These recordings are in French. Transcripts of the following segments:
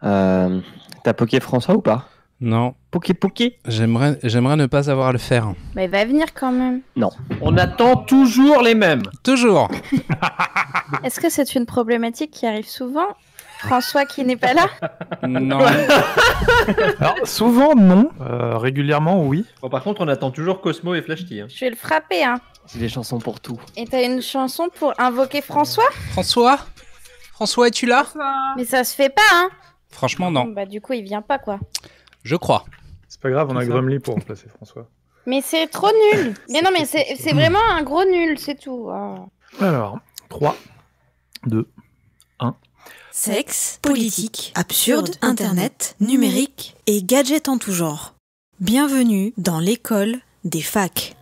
T'as poké François ou pas? Non, Poké. j'aimerais ne pas avoir à le faire. Bah, il va venir quand même. Non. On attend toujours les mêmes. Toujours. Est-ce que c'est une problématique qui arrive souvent? François qui n'est pas là? Non. Alors, souvent, non. Régulièrement, oui. Bon, par contre, on attend toujours Cosmo et Flashty. Hein. Je vais le frapper, hein. J'ai des chansons pour tout. Et t'as une chanson pour invoquer François? François, es-tu là? Mais ça se fait pas, hein. Franchement, non. Bah du coup, il vient pas, quoi. Je crois. C'est pas grave, on a C'est ça. Grumly pour remplacer François. Mais c'est trop nul. Mais non, mais c'est vraiment un gros nul, c'est tout. Oh. Alors, 3, 2, Sexe, politique, absurde, internet, numérique et gadgets en tout genre. Bienvenue dans l'école des facs.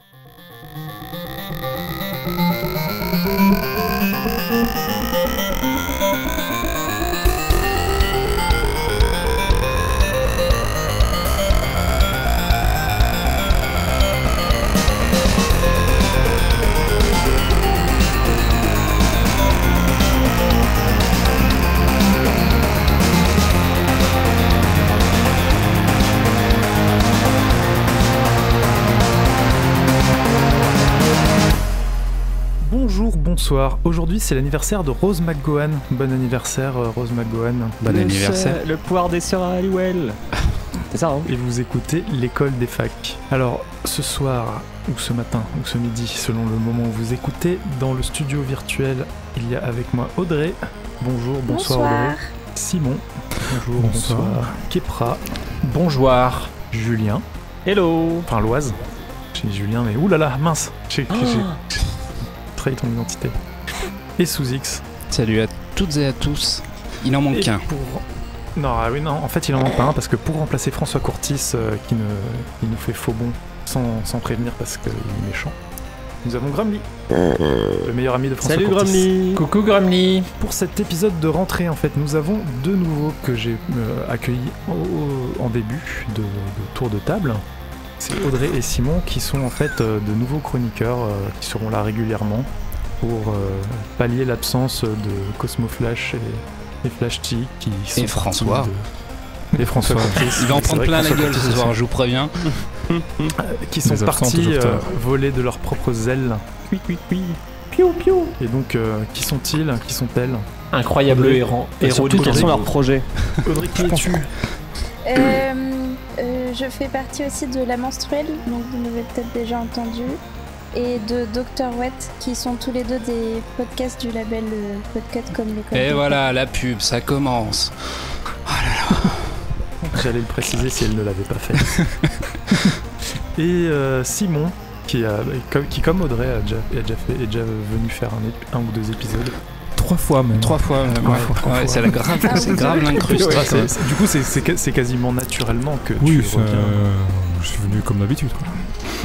Bonjour, bonsoir. Aujourd'hui, c'est l'anniversaire de Rose McGowan. Bon anniversaire, Rose McGowan. Bon anniversaire. Le pouvoir des sœurs Halliwell. C'est ça, hein? Et vous écoutez l'école des facs. Alors, ce soir, ou ce matin, ou ce midi, selon le moment où vous écoutez, dans le studio virtuel, il y a avec moi Audrey. Bonjour, bonsoir Audrey. Simon. Bonjour, bonsoir. Kepra. Bonjour. Julien. Hello. Enfin, Loise. J'ai Julien, mais oulala, mince. J'ai trahi ton identité. Et Sous-X. Salut à toutes et à tous. Il en manque Et qu'un. Non, ah oui, non, en fait, il en manque pas un, parce que pour remplacer François Courtis, il nous fait faux bon sans prévenir parce qu'il est méchant, nous avons Grumly, le meilleur ami de François Salut Courtis. Grumly. Coucou Grumly. Pour cet épisode de rentrée, en fait, nous avons deux nouveaux que j'ai accueillis en début de tour de table. C'est Audrey et Simon qui sont en fait de nouveaux chroniqueurs qui seront là régulièrement pour pallier l'absence de Cosmo Flash et Flashty qui sont Et François. partis et François. Il va en C'est prendre vrai plein que la François gueule ce Courtis soir, aussi. je vous préviens. Qui sont Les absents, partis toujours tard. voler de leurs propres ailes. Piou piou. Et donc, qui sont-ils? Qui sont-elles? Incroyable héros. Et surtout, quels sont leurs projets? Audrey, qui es-tu? Je fais partie aussi de La Menstruelle, donc vous m'avez peut-être déjà entendu, et de Dr. Wet, qui sont tous les deux des podcasts du label Podcut comme l'école. Et des voilà, la pub, ça commence. J'allais le préciser si elle ne l'avait pas fait. Et Simon, qui comme Audrey est déjà venu faire un ou deux épisodes. 3 fois même. 3 fois. Ouais, c'est grave l'incruste. Ouais, du coup, c'est quasiment naturellement que Oui, tu reviens. je suis venu comme d'habitude. Quoi.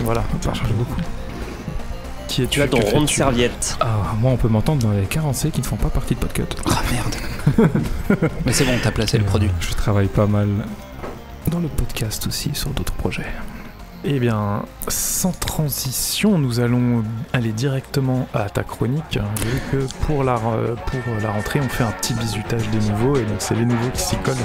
Voilà. Ça a changé beaucoup. Qui es-tu? Tu as ton Que rond de fais-tu? serviette. Ah, moi, on peut m'entendre dans les 40C qui ne font pas partie de Podcut. Ah merde. Mais c'est bon, t'as placé le produit. Je travaille pas mal dans le podcast aussi, sur d'autres projets. Eh bien, sans transition, nous allons aller directement à ta chronique, vu que pour la rentrée, on fait un petit bisutage des nouveaux, et donc c'est les nouveaux qui s'y collent.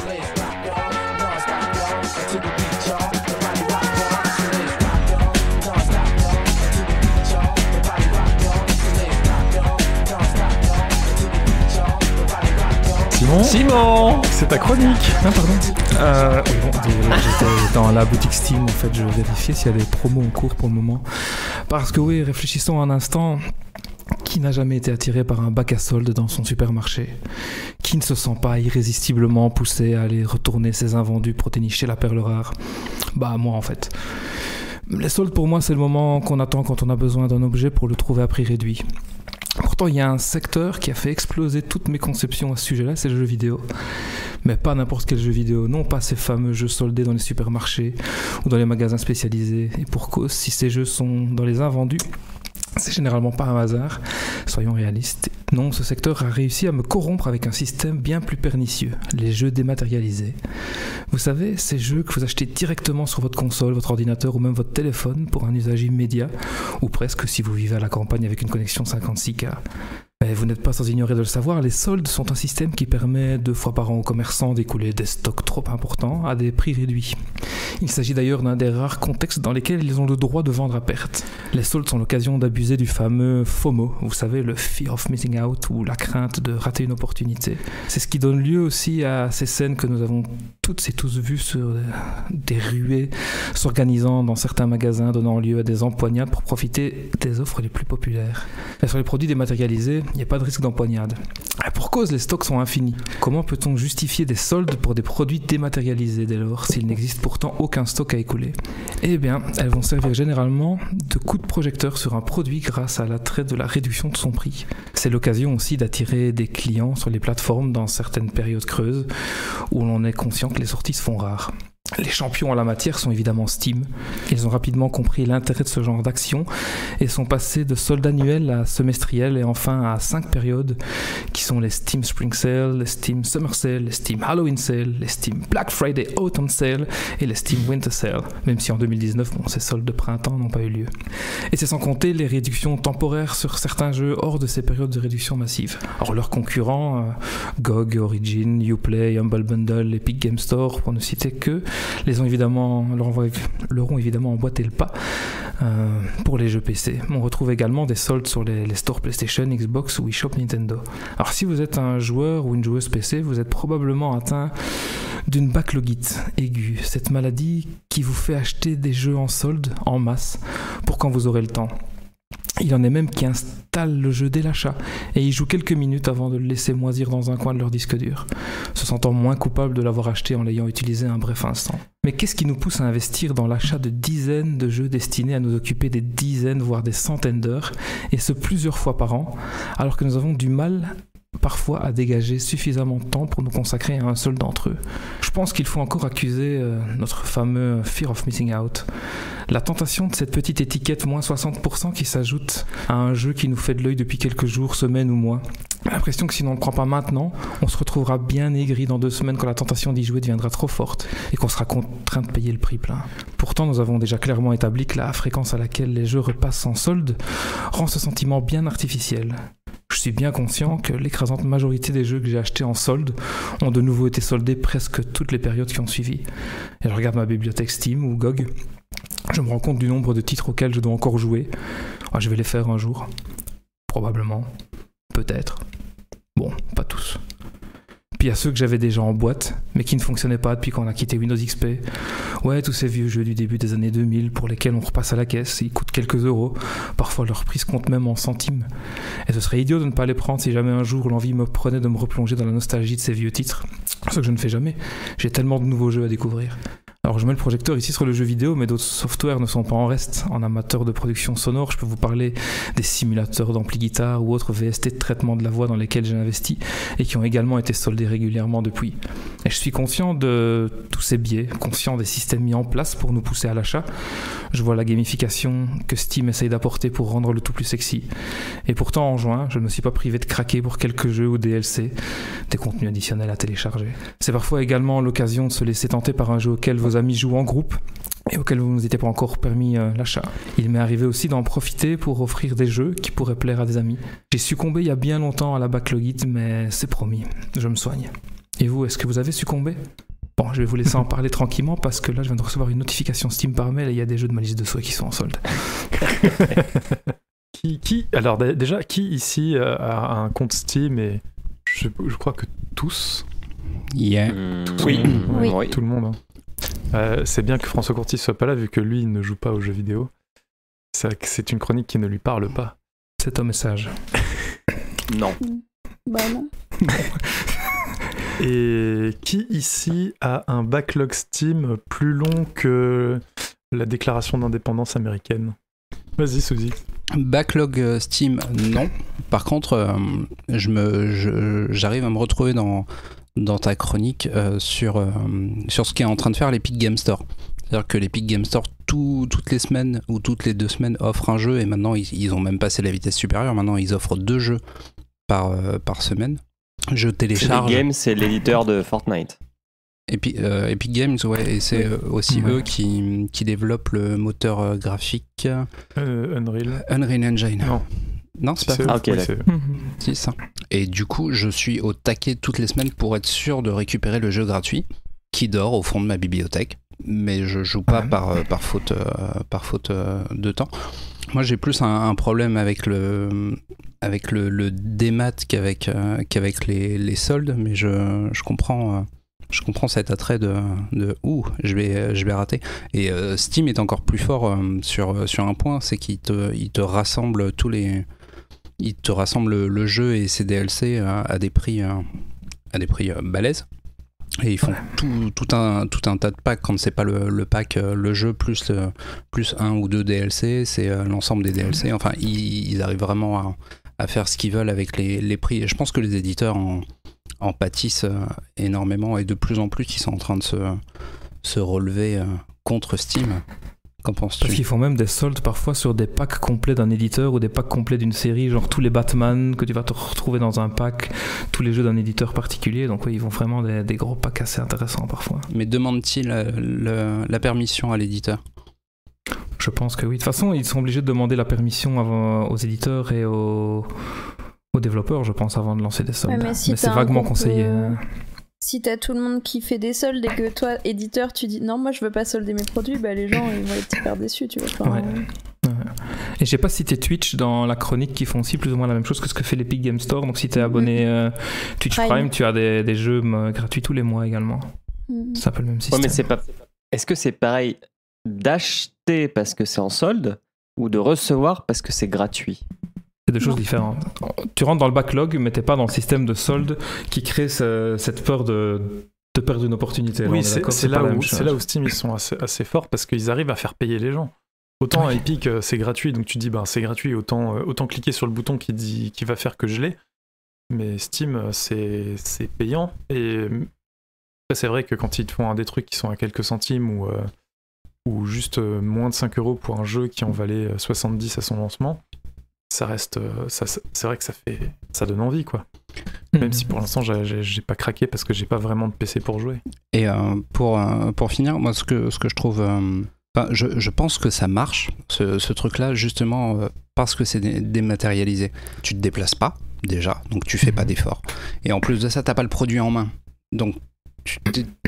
Simon. C'est ta chronique. Ah, pardon. Oui, bon, désolé, j'étais dans la boutique Steam, en fait, je vérifiais s'il y a des promos en cours pour le moment. Parce que oui, réfléchissons un instant. Qui n'a jamais été attiré par un bac à soldes dans son supermarché? Qui ne se sent pas irrésistiblement poussé à aller retourner ses invendus pour dénicher la perle rare? Bah, moi, en fait. Les soldes, pour moi, c'est le moment qu'on attend quand on a besoin d'un objet pour le trouver à prix réduit. Pourtant, il y a un secteur qui a fait exploser toutes mes conceptions à ce sujet-là, c'est le jeu vidéo. Mais pas n'importe quel jeu vidéo, non pas ces fameux jeux soldés dans les supermarchés ou dans les magasins spécialisés. Et pour cause, si ces jeux sont dans les invendus, c'est généralement pas un hasard. Soyons réalistes. Non, ce secteur a réussi à me corrompre avec un système bien plus pernicieux, les jeux dématérialisés. Vous savez, ces jeux que vous achetez directement sur votre console, votre ordinateur ou même votre téléphone pour un usage immédiat, ou presque si vous vivez à la campagne avec une connexion 56K. Et vous n'êtes pas sans ignorer de le savoir, les soldes sont un système qui permet 2 fois par an aux commerçants d'écouler des stocks trop importants à des prix réduits. Il s'agit d'ailleurs d'un des rares contextes dans lesquels ils ont le droit de vendre à perte. Les soldes sont l'occasion d'abuser du fameux FOMO, vous savez, le Fear of Missing Out, ou la crainte de rater une opportunité. C'est ce qui donne lieu aussi à ces scènes que nous avons toutes et tous vues sur des ruées s'organisant dans certains magasins, donnant lieu à des empoignades pour profiter des offres les plus populaires. Et sur les produits dématérialisés, il n'y a pas de risque d'empoignade. Pour cause, les stocks sont infinis. Comment peut-on justifier des soldes pour des produits dématérialisés dès lors, s'il n'existe pourtant aucun stock à écouler ? Eh bien, elles vont servir généralement de coup de projecteur sur un produit grâce à l'attrait de la réduction de son prix. C'est l'occasion aussi d'attirer des clients sur les plateformes dans certaines périodes creuses où l'on est conscient que les sorties se font rares. Les champions en la matière sont évidemment Steam. Ils ont rapidement compris l'intérêt de ce genre d'action et sont passés de soldes annuels à semestriels et enfin à 5 périodes qui sont les Steam Spring Sale, les Steam Summer Sale, les Steam Halloween Sale, les Steam Black Friday Autumn Sale et les Steam Winter Sale, même si en 2019, ces soldes de printemps n'ont pas eu lieu. Et c'est sans compter les réductions temporaires sur certains jeux hors de ces périodes de réduction massive. Or leurs concurrents, GOG, Origin, Uplay, Humble Bundle, Epic Game Store, pour ne citer que, leur ont évidemment emboîté le pas pour les jeux PC. On retrouve également des soldes sur les stores PlayStation, Xbox ou eShop Nintendo. Alors si vous êtes un joueur ou une joueuse PC, vous êtes probablement atteint d'une backlogite aiguë, cette maladie qui vous fait acheter des jeux en solde, en masse, pour quand vous aurez le temps. Il y en a même qui installent le jeu dès l'achat et y jouent quelques minutes avant de le laisser moisir dans un coin de leur disque dur, se sentant moins coupable de l'avoir acheté en l'ayant utilisé un bref instant. Mais qu'est-ce qui nous pousse à investir dans l'achat de dizaines de jeux destinés à nous occuper des dizaines voire des centaines d'heures, et ce plusieurs fois par an, alors que nous avons du mal parfois à dégager suffisamment de temps pour nous consacrer à un seul d'entre eux? Je pense qu'il faut encore accuser notre fameux Fear of Missing Out. La tentation de cette petite étiquette moins 60% qui s'ajoute à un jeu qui nous fait de l'œil depuis quelques jours, semaines ou mois. L'impression que si on ne le prend pas maintenant, on se retrouvera bien aigri dans 2 semaines quand la tentation d'y jouer deviendra trop forte et qu'on sera contraint de payer le prix plein. Pourtant, nous avons déjà clairement établi que la fréquence à laquelle les jeux repassent en solde rend ce sentiment bien artificiel. Je suis bien conscient que l'écrasante majorité des jeux que j'ai achetés en solde ont de nouveau été soldés presque toutes les périodes qui ont suivi. Et je regarde ma bibliothèque Steam ou GOG, je me rends compte du nombre de titres auxquels je dois encore jouer. Je vais les faire un jour. Probablement. Peut-être. Bon, pas tous. Puis il y a ceux que j'avais déjà en boîte, mais qui ne fonctionnaient pas depuis qu'on a quitté Windows XP. Ouais, tous ces vieux jeux du début des années 2000 pour lesquels on repasse à la caisse, ils coûtent quelques euros. Parfois leur prix se compte même en centimes. Et ce serait idiot de ne pas les prendre si jamais un jour l'envie me prenait de me replonger dans la nostalgie de ces vieux titres. Ce que je ne fais jamais. J'ai tellement de nouveaux jeux à découvrir. Alors je mets le projecteur ici sur le jeu vidéo, mais d'autres softwares ne sont pas en reste. En amateur de production sonore, je peux vous parler des simulateurs d'ampli guitare ou autres VST de traitement de la voix dans lesquels j'ai investi et qui ont également été soldés régulièrement depuis. Et je suis conscient de tous ces biais, conscient des systèmes mis en place pour nous pousser à l'achat. Je vois la gamification que Steam essaye d'apporter pour rendre le tout plus sexy. Et pourtant en juin, je ne me suis pas privé de craquer pour quelques jeux ou DLC, des contenus additionnels à télécharger. C'est parfois également l'occasion de se laisser tenter par un jeu auquel vos amis jouent en groupe et auquel vous ne vous étiez pas encore permis l'achat. Il m'est arrivé aussi d'en profiter pour offrir des jeux qui pourraient plaire à des amis. J'ai succombé il y a bien longtemps à la backlogite, mais c'est promis, je me soigne. Et vous, est-ce que vous avez succombé ? Bon, je vais vous laisser en parler tranquillement parce que là je viens de recevoir une notification Steam par mail et il y a des jeux de ma liste de souhaits qui sont en solde. Alors déjà, qui ici a un compte Steam? Et je crois que tous. Yeah. Oui. Tout le monde. C'est bien que François Courtis soit pas là vu que lui il ne joue pas aux jeux vidéo. C'est une chronique qui ne lui parle pas. C'est un message. Non. Bah non. Et qui ici a un backlog Steam plus long que la déclaration d'indépendance américaine? Vas-y, Suzy. Backlog Steam, non. Par contre, j'arrive à me retrouver dans ta chronique sur ce qu'est en train de faire l'Epic Game Store. C'est-à-dire que l'Epic Game Store, toutes les semaines ou toutes les 2 semaines, offre un jeu, et maintenant ils ont même passé la vitesse supérieure. Maintenant ils offrent 2 jeux par semaine. Je télécharge. Epic Games, c'est l'éditeur de Fortnite. Epic Games, ouais, et c'est aussi eux qui développent le moteur graphique Unreal Engine. Non. Non, c'est pas C'est- ça. Ah, ok, oui, d'accord. c'est- C'est ça. Et du coup, je suis au taquet toutes les semaines pour être sûr de récupérer le jeu gratuit qui dort au fond de ma bibliothèque. Mais je joue pas par faute de temps. Moi, j'ai plus un problème avec le démat qu'avec les soldes, mais je comprends cet attrait de je vais rater. Et Steam est encore plus fort sur un point, c'est qu'il te rassemble il te rassemble le jeu et ses DLC à des prix balèzes. Et ils font tout un tas de packs quand c'est pas le pack, le jeu plus un ou deux DLC, c'est l'ensemble des DLC. Enfin, ils arrivent vraiment à faire ce qu'ils veulent avec les prix. Et je pense que les éditeurs en pâtissent énormément et de plus en plus ils sont en train de se relever contre Steam. Qu'en penses-tu? Parce qu'ils font même des soldes parfois sur des packs complets d'un éditeur ou des packs complets d'une série, genre tous les Batman que tu vas te retrouver dans un pack, tous les jeux d'un éditeur particulier. Donc oui, ils font vraiment des gros packs assez intéressants parfois. Mais demande-t-il la permission à l'éditeur? Je pense que oui. De toute façon, ils sont obligés de demander la permission aux éditeurs et aux développeurs, je pense, avant de lancer des soldes. Ouais, mais si c'est t'as un vaguement groupe, conseillé. Si t'as tout le monde qui fait des soldes et que toi, éditeur, tu dis non, moi je veux pas solder mes produits, bah les gens ils vont être hyper déçus, tu vois. Enfin, Ouais. Et j'ai pas cité Twitch dans la chronique qui font aussi plus ou moins la même chose que ce que fait l'Epic Game Store. Donc si t'es abonné Twitch Prime, tu as des jeux gratuits tous les mois également. C'est un peu le même système. Ouais, mais c'est pas. Est-ce que c'est pareil d'acheter parce que c'est en solde ou de recevoir parce que c'est gratuit? C'est deux choses différentes. Tu rentres dans le backlog, mais t'es pas dans le système de solde qui crée cette peur de perdre une opportunité. Oui, c'est c'est là où Steam ils sont assez forts parce qu'ils arrivent à faire payer les gens. Autant à Epic c'est gratuit, donc tu dis c'est gratuit, autant cliquer sur le bouton qui va faire que je l'ai. Mais Steam c'est payant et après, c'est vrai que quand ils te font des trucs qui sont à quelques centimes ou juste moins de 5 € pour un jeu qui en valait 70 à son lancement, ça reste c'est vrai que ça donne envie quoi. Même si pour l'instant j'ai pas craqué parce que j'ai pas vraiment de PC pour jouer. Et pour finir, moi ce que je trouve je pense que ça marche ce truc là justement parce que c'est dématérialisé. Tu te déplaces pas déjà, donc tu fais pas d'effort, et en plus de ça t'as pas le produit en main, donc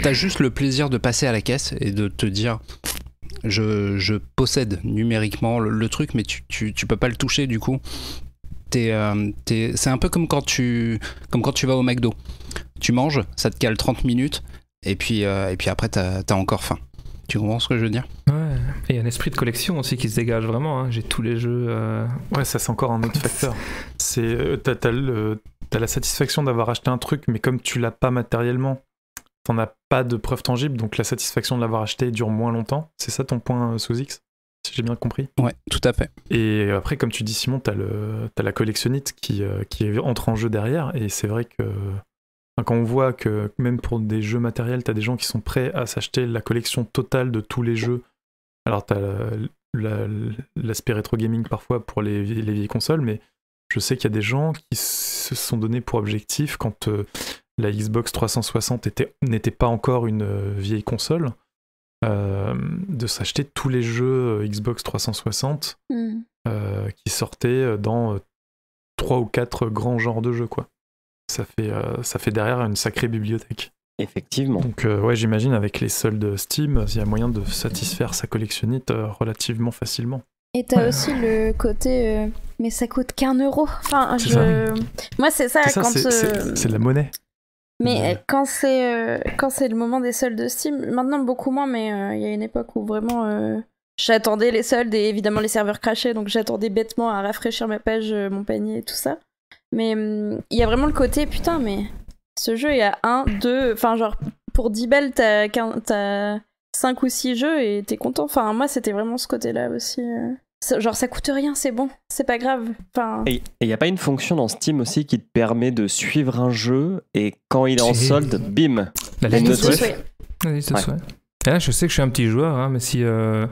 t'as juste le plaisir de passer à la caisse et de te dire je possède numériquement le truc, mais tu peux pas le toucher. Du coup c'est un peu comme quand tu vas au McDo, tu manges, ça te cale 30 minutes et puis après t'as encore faim. Tu comprends ce que je veux dire? Ouais, et il y a un esprit de collection aussi qui se dégage vraiment, hein. J'ai tous les jeux Ouais, ça c'est encore un autre facteur. C'est t'as la satisfaction d'avoir acheté un truc, mais comme tu l'as pas matériellement, t'en as pas de preuve tangible, donc la satisfaction de l'avoir acheté dure moins longtemps. C'est ça ton point, Sous-X, si j'ai bien compris? Ouais, tout à fait. Et après, comme tu dis, Simon, t'as la collectionnite qui entre en jeu derrière, et c'est vrai que quand on voit que même pour des jeux matériels, t'as des gens qui sont prêts à s'acheter la collection totale de tous les jeux. Alors t'as l'aspect rétro gaming parfois pour les vieilles consoles, mais je sais qu'il y a des gens qui se sont donnés pour objectif quand la Xbox 360 n'était pas encore une vieille console, de s'acheter tous les jeux Xbox 360 qui sortaient dans 3 ou 4 grands genres de jeux, quoi. Ça fait derrière une sacrée bibliothèque. Effectivement. Donc ouais, j'imagine avec les soldes Steam, il y a moyen de satisfaire sa collectionnite relativement facilement. Et t'as aussi le côté mais ça coûte qu'1 €. Enfin, moi c'est ça quand c'est de la monnaie. Mais quand c'est le moment des soldes Steam, maintenant beaucoup moins, mais il y a une époque où vraiment j'attendais les soldes et évidemment les serveurs crashaient, donc j'attendais bêtement à rafraîchir ma page, mon panier et tout ça. Mais il y a vraiment le côté putain, mais ce jeu il y a 1, 2, enfin genre pour 10 balles t'as 5 ou 6 jeux et t'es content. Enfin moi c'était vraiment ce côté là aussi. Genre ça coûte rien, c'est bon, c'est pas grave. Enfin... Et il n'y a pas une fonction dans Steam aussi qui te permet de suivre un jeu et quand il est en solde, bim, la liste de souhait. La liste de souhait. Et là, je sais que je suis un petit joueur, hein, mais si je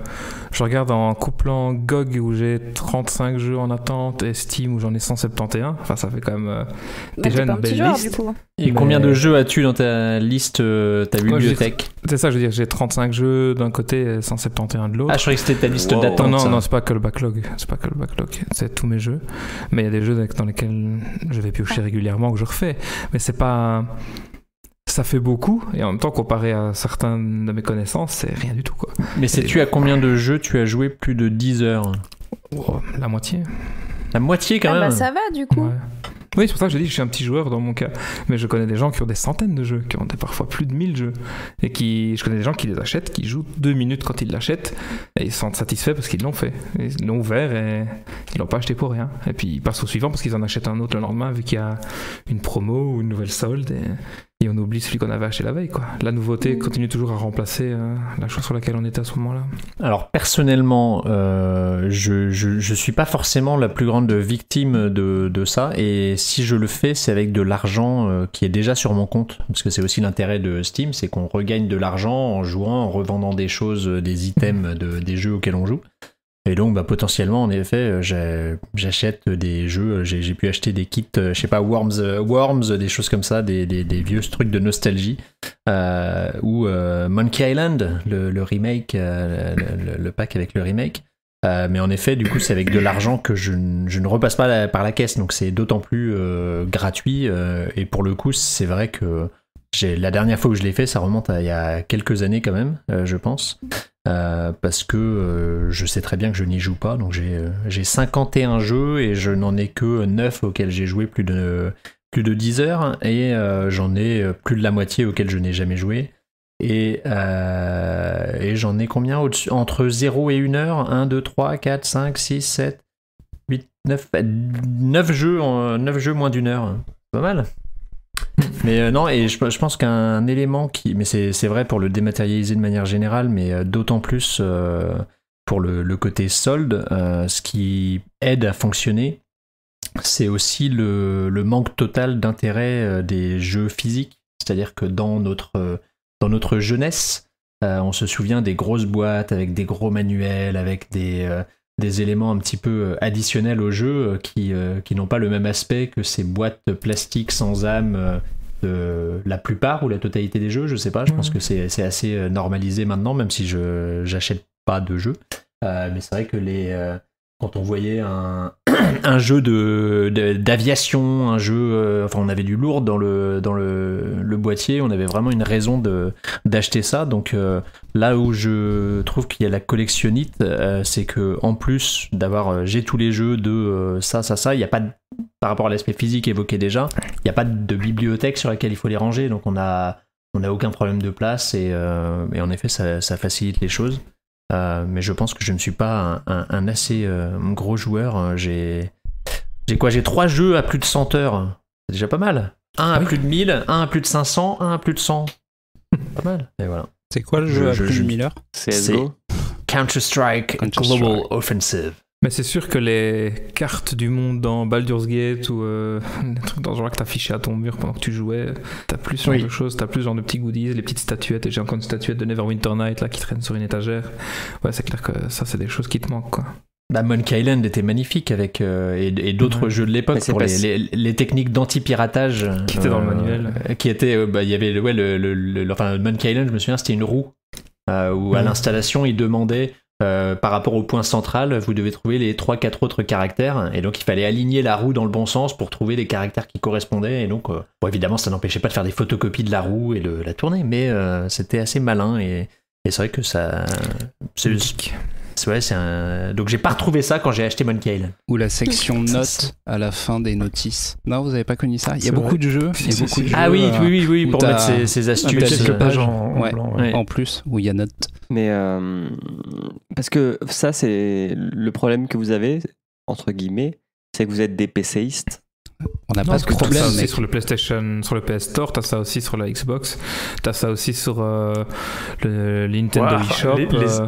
regarde en couplant GOG où j'ai 35 jeux en attente et Steam où j'en ai 171, enfin ça fait quand même déjà t'es pas une un petit belle joueur, liste. du coup. Et combien de jeux as-tu dans ta liste, ta Moi, bibliothèque? C'est ça, je veux dire, j'ai 35 jeux d'un côté et 171 de l'autre. Ah, je croyais que c'était ta liste Wow. d'attente. Non, ça. non, c'est pas que le backlog. C'est pas que le backlog. C'est tous mes jeux. Mais il y a des jeux dans lesquels je vais piocher régulièrement que je refais. Mais c'est pas. Ça fait beaucoup. Et en même temps, comparé à certains de mes connaissances, c'est rien du tout, quoi. Mais sais-tu à combien de jeux tu as joué plus de 10 heures? Oh, la moitié. La moitié quand Ah, même. bah ça va, du coup. Ouais. Oui, c'est pour ça que je dis que je suis un petit joueur dans mon cas. Mais je connais des gens qui ont des centaines de jeux, qui ont parfois plus de 1000 jeux. Et je connais des gens qui les achètent, qui jouent 2 minutes quand ils l'achètent. Et ils se sentent satisfaits parce qu'ils l'ont fait. Ils l'ont ouvert et ils l'ont pas acheté pour rien. Et puis ils passent au suivant parce qu'ils en achètent un autre le lendemain vu qu'il y a une promo ou une nouvelle solde. Et on oublie celui qu'on avait acheté la veille, quoi. La nouveauté continue toujours à remplacer la chose sur laquelle on était à ce moment-là. Alors personnellement, je suis pas forcément la plus grande victime de ça, et si je le fais, c'est avec de l'argent qui est déjà sur mon compte, parce que c'est aussi l'intérêt de Steam, c'est qu'on regagne de l'argent en jouant, en revendant des choses, des items des jeux auxquels on joue. Et donc, bah, potentiellement, en effet, j'achète des jeux. J'ai pu acheter des kits, je sais pas, Worms, des choses comme ça, des vieux trucs de nostalgie. Ou Monkey Island, le remake, le pack avec le remake. Mais en effet, du coup, c'est avec de l'argent que je ne repasse pas par la caisse. Donc, c'est d'autant plus gratuit. Et pour le coup, c'est vrai que la dernière fois que je l'ai fait, ça remonte à il y a quelques années quand même, je pense. Parce que je sais très bien que je n'y joue pas, donc j'ai 51 jeux et je n'en ai que 9 auxquels j'ai joué plus de 10 heures, et j'en ai plus de la moitié auxquels je n'ai jamais joué, et j'en ai combien entre 0 et 1 heure? 1, 2, 3, 4, 5, 6, 7, 8, 9 jeux moins d'1 heure, pas mal. Mais non, et je pense qu'un élément mais c'est vrai pour le dématérialiser de manière générale, mais d'autant plus pour le côté solde, ce qui aide à fonctionner, c'est aussi le manque total d'intérêt des jeux physiques. C'est-à-dire que dans notre jeunesse, on se souvient des grosses boîtes avec des gros manuels, avec des éléments un petit peu additionnels au jeu qui n'ont pas le même aspect que ces boîtes plastiques sans âme de la plupart ou la totalité des jeux, je sais pas, je pense que c'est assez normalisé maintenant, même si j'achète pas de jeux. Mais c'est vrai que quand on voyait un jeu d'aviation, un jeu, enfin on avait du lourd dans le boîtier, on avait vraiment une raison d'acheter ça. Donc là où je trouve qu'il y a la collectionnite, c'est que en plus d'avoir j'ai tous les jeux de ça, il y a pas par rapport à l'aspect physique évoqué déjà, il n'y a pas de bibliothèque sur laquelle il faut les ranger, donc on a aucun problème de place, et en effet ça facilite les choses. Mais je pense que je ne suis pas un assez gros joueur. J'ai 3 jeux à plus de 100 heures. C'est déjà pas mal. Un à plus de 1000, un à plus de 500, un à plus de 100. Pas mal. Et voilà. C'est quoi le jeu à plus de 1000 heures? CSGO. Counter-Strike Global Offensive. Mais c'est sûr que les cartes du monde dans Baldur's Gate ou des trucs dans ce genre que t'affichais à ton mur pendant que tu jouais, t'as plus ce genre de choses, t'as plus ce genre de petits goodies, les petites statuettes, et j'ai encore une statuette de Neverwinter Night là qui traîne sur une étagère. Ouais, c'est clair que ça, c'est des choses qui te manquent, quoi. Bah, Monkey Island était magnifique avec et d'autres jeux de l'époque pour les techniques d'anti-piratage qui étaient dans le manuel. Qui étaient, il y avait enfin Monkey Island, je me souviens, c'était une roue où à l'installation ils demandaient par rapport au point central, vous devez trouver les 3-4 autres caractères, et donc il fallait aligner la roue dans le bon sens pour trouver les caractères qui correspondaient, et donc bon, évidemment ça n'empêchait pas de faire des photocopies de la roue et la tourner, mais c'était assez malin, et c'est vrai que ça donc j'ai pas retrouvé ça quand j'ai acheté Monkey Island. Ou la section notes à la fin des notices. Non, vous avez pas connu ça? Il y a beaucoup de jeux. Ah oui, pour mettre ces astuces. Quelques pages en blanc. Ouais. En plus, où il y a notes. Mais parce que ça, c'est le problème que vous avez, entre guillemets, c'est que vous êtes des PCistes. On n'a pas de problème. T'as ça aussi sur le PlayStation, sur le PS Store, t'as ça aussi sur la Xbox, t'as ça aussi sur le Nintendo eShop.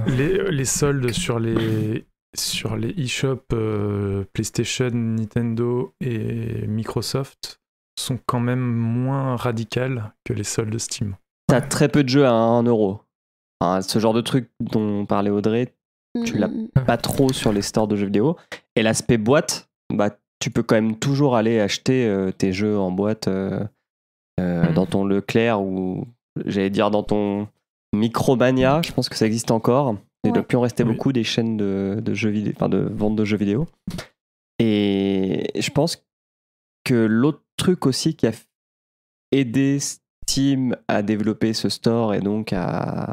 Les soldes sur les eShop PlayStation, Nintendo et Microsoft sont quand même moins radicales que les soldes Steam. T'as très peu de jeux à 1€. ce genre de truc dont parlait Audrey, tu l'as pas trop sur les stores de jeux vidéo. Et l'aspect boîte, tu peux quand même toujours aller acheter tes jeux en boîte dans ton Leclerc ou j'allais dire dans ton Micromania. Je pense que ça existe encore. Il doit plus en rester beaucoup des chaînes de jeux vidéo, de vente de jeux vidéo. Et je pense que l'autre truc aussi qui a aidé Steam à développer ce store et donc à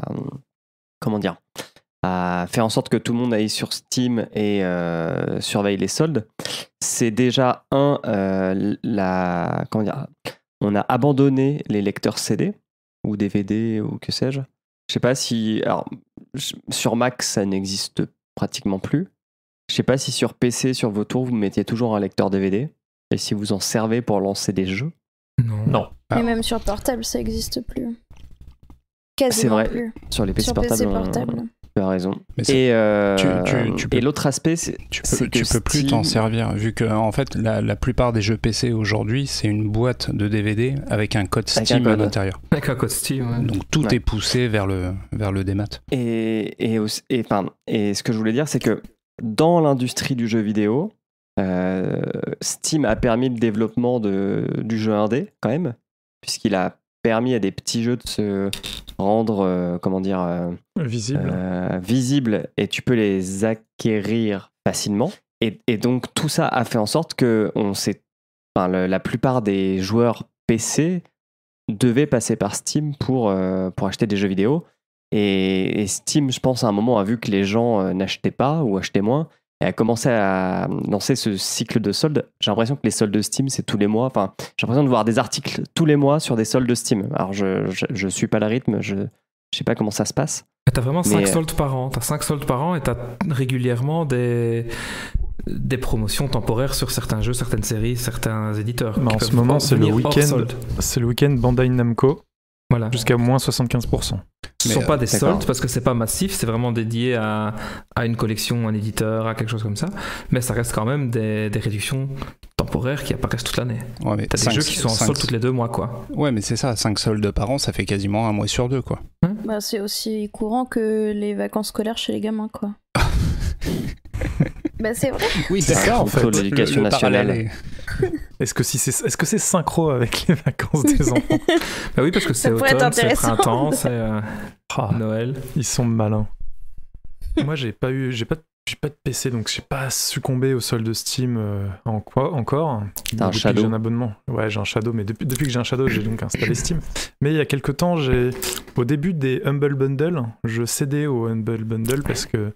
faire en sorte que tout le monde aille sur Steam et surveille les soldes, c'est déjà on a abandonné les lecteurs CD ou DVD ou que sais-je. Je sais pas si... Alors, sur Mac, ça n'existe pratiquement plus. Je sais pas si sur PC, sur vos tours, vous mettiez toujours un lecteur DVD et si vous en servez pour lancer des jeux. Non. Et même sur portable, ça n'existe plus. Quasiment c'est vrai. plus. Sur les PC Sur portables, PC portable. tu as raison. Mais Et l'autre aspect, c'est tu que peux plus Steam- t'en servir, vu que en fait la plupart des jeux PC aujourd'hui, c'est une boîte de DVD avec un code Avec Steam un à code. l'intérieur. Avec un code Steam, ouais. Donc tout Ouais. est poussé vers le démat. Et ce que je voulais dire, c'est que dans l'industrie du jeu vidéo, Steam a permis le développement du jeu indé, quand même, puisqu'il a permis à des petits jeux de se rendre, visibles, et tu peux les acquérir facilement. Et donc tout ça a fait en sorte que la plupart des joueurs PC devaient passer par Steam pour acheter des jeux vidéo. Et Steam, je pense, à un moment, a vu que les gens n'achetaient pas ou achetaient moins et a commencé à lancer ce cycle de soldes. J'ai l'impression que les soldes de Steam, c'est tous les mois. Enfin, j'ai l'impression de voir des articles tous les mois sur des soldes de Steam. Alors, je suis pas le rythme, je sais pas comment ça se passe. T'as vraiment 5 Mais, soldes par an. T'as 5 soldes par an et t'as régulièrement des promotions temporaires sur certains jeux, certaines séries, certains éditeurs. Bah, qui en ce peuvent moment, c'est le venir hors week-end. solde. C'est le week-end Bandai Namco, Voilà. jusqu'à moins 75%. Ce ne sont pas des d'accord. soldes parce que c'est pas massif, c'est vraiment dédié à une collection, un éditeur, à quelque chose comme ça. Mais ça reste quand même des réductions temporaires qui apparaissent toute l'année. Ouais, mais T'as des jeux qui sont en solde toutes les 2 mois, quoi. Ouais, mais c'est ça, 5 soldes par an, ça fait quasiment un mois sur 2, quoi. C'est aussi courant que les vacances scolaires chez les gamins, quoi. C'est vrai. Oui, C'est ça, en fait, l'éducation nationale. Est-ce que c'est synchro avec les vacances des enfants? Bah oui, parce que c'est Ça pourrait être automne, c'est intéressant. printemps, c'est Ah, Noël. ils sont malins. Moi, j'ai pas de PC, donc j'ai pas succombé au solde de Steam encore. T'as un Depuis Shadow. que j'ai un abonnement. Ouais, j'ai un Shadow, mais depuis que j'ai un Shadow, j'ai donc installé Steam. Mais il y a quelques temps, au début des Humble Bundle, je cédais au Humble Bundle parce que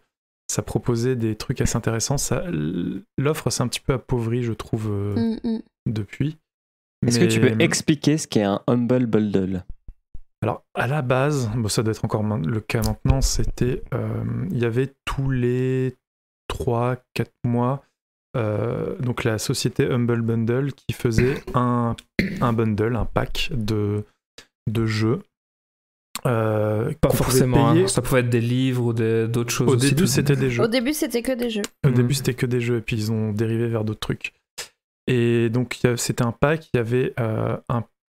ça proposait des trucs assez intéressants. L'offre s'est un petit peu appauvrie, je trouve, depuis. Est-ce que tu peux expliquer ce qu'est un Humble Bundle? Alors, à la base, ça doit être encore le cas maintenant, c'était... il y avait tous les 3-4 mois, donc la société Humble Bundle qui faisait un bundle, un pack de jeux. Pas forcément, hein. Ça pouvait être des livres ou d'autres choses. Au aussi, début, tout- c'était des jeux. Au début, c'était que des jeux. Au début, c'était que des jeux, et puis ils ont dérivé vers d'autres trucs. Et donc, c'était un pack, il y avait